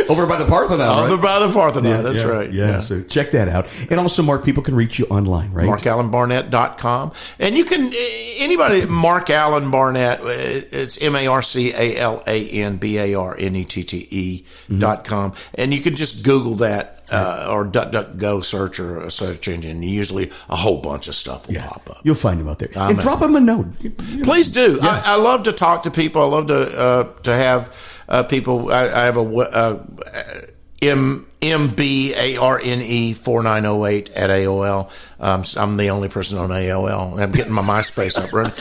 Over by the Parthenon, Over by the Parthenon, that's right. Yeah, so check that out. And also, Mark, people can reach you online, right? Marc-Alan-Barnette.com. And you can, anybody, Marc-Alan Barnette, it's MarcAlanBarnette.com. And you can just Google that. Or DuckDuckGo search or a search engine. Usually a whole bunch of stuff will pop up. You'll find them out there. And drop them a note. Please do. Yeah. I love to talk to people. I love to have people. I have a MBARNE4908 at AOL. I'm the only person on AOL. I'm getting my MySpace up running.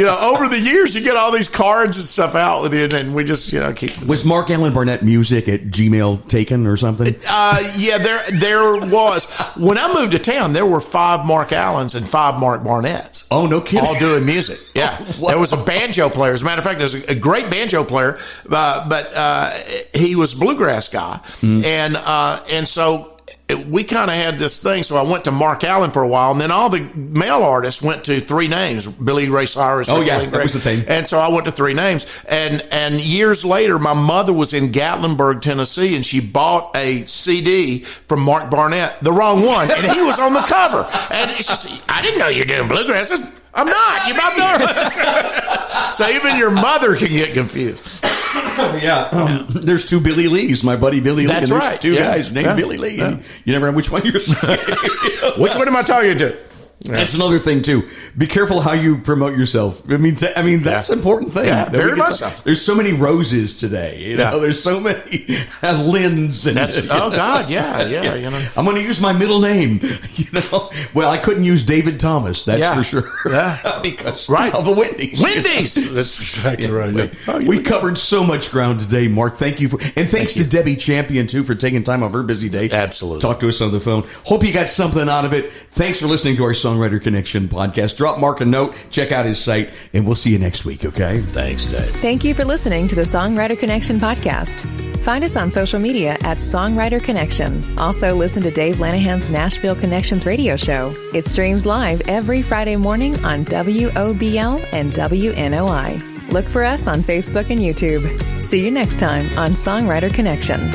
Over the years, you get all these cards and stuff out with you, and we just, keep. Was Marc-Alan Barnette music at Gmail taken or something? There was. When I moved to town, there were 5 Marc-Allans and 5 Marc Barnettes. Oh, no kidding. All doing music. Yeah. There was a banjo player. As a matter of fact, there's a great banjo player, but he was a bluegrass guy. And so we kind of had this thing. So I went to Marc-Alan for a while, and then all the male artists went to 3 names: Billy Ray Cyrus. Oh yeah, that was the thing. And so I went to 3 names. And years later, my mother was in Gatlinburg, Tennessee, and she bought a CD from Marc Barnette, the wrong one, and he was on the cover. And it's just, I didn't know you were doing bluegrass. I'm not. You're about to. So even your mother can get confused. Yeah. There's two Billy Lees. My buddy Billy Lee. That's and there's right. two guys named Billy Lee. And you never know which one you're saying. Which one am I talking to? That's another thing too. Be careful how you promote yourself. I mean, that's an important thing. Yeah, very much so. There's so many Roses today. You know, there's so many Lynn's. And, God, yeah. You know, I'm going to use my middle name. You know, well, I couldn't use David Thomas. That's for sure. Yeah, because of the Wendy's. Wendy's. That's exactly right. We covered so much ground today, Mark. Thank you and thanks to Debi Champion too for taking time off her busy day. Absolutely. Talk to us on the phone. Hope you got something out of it. Thanks for listening to our Songwriter Connection podcast. Drop Mark a note, check out his site, and we'll see you next week, okay? Thanks, Dave. Thank you for listening to the Songwriter Connection podcast. Find us on social media at Songwriter Connection. Also, listen to Dave Lanahan's Nashville Connections radio show. It streams live every Friday morning on WOBL and WNOI. Look for us on Facebook and YouTube. See you next time on Songwriter Connection.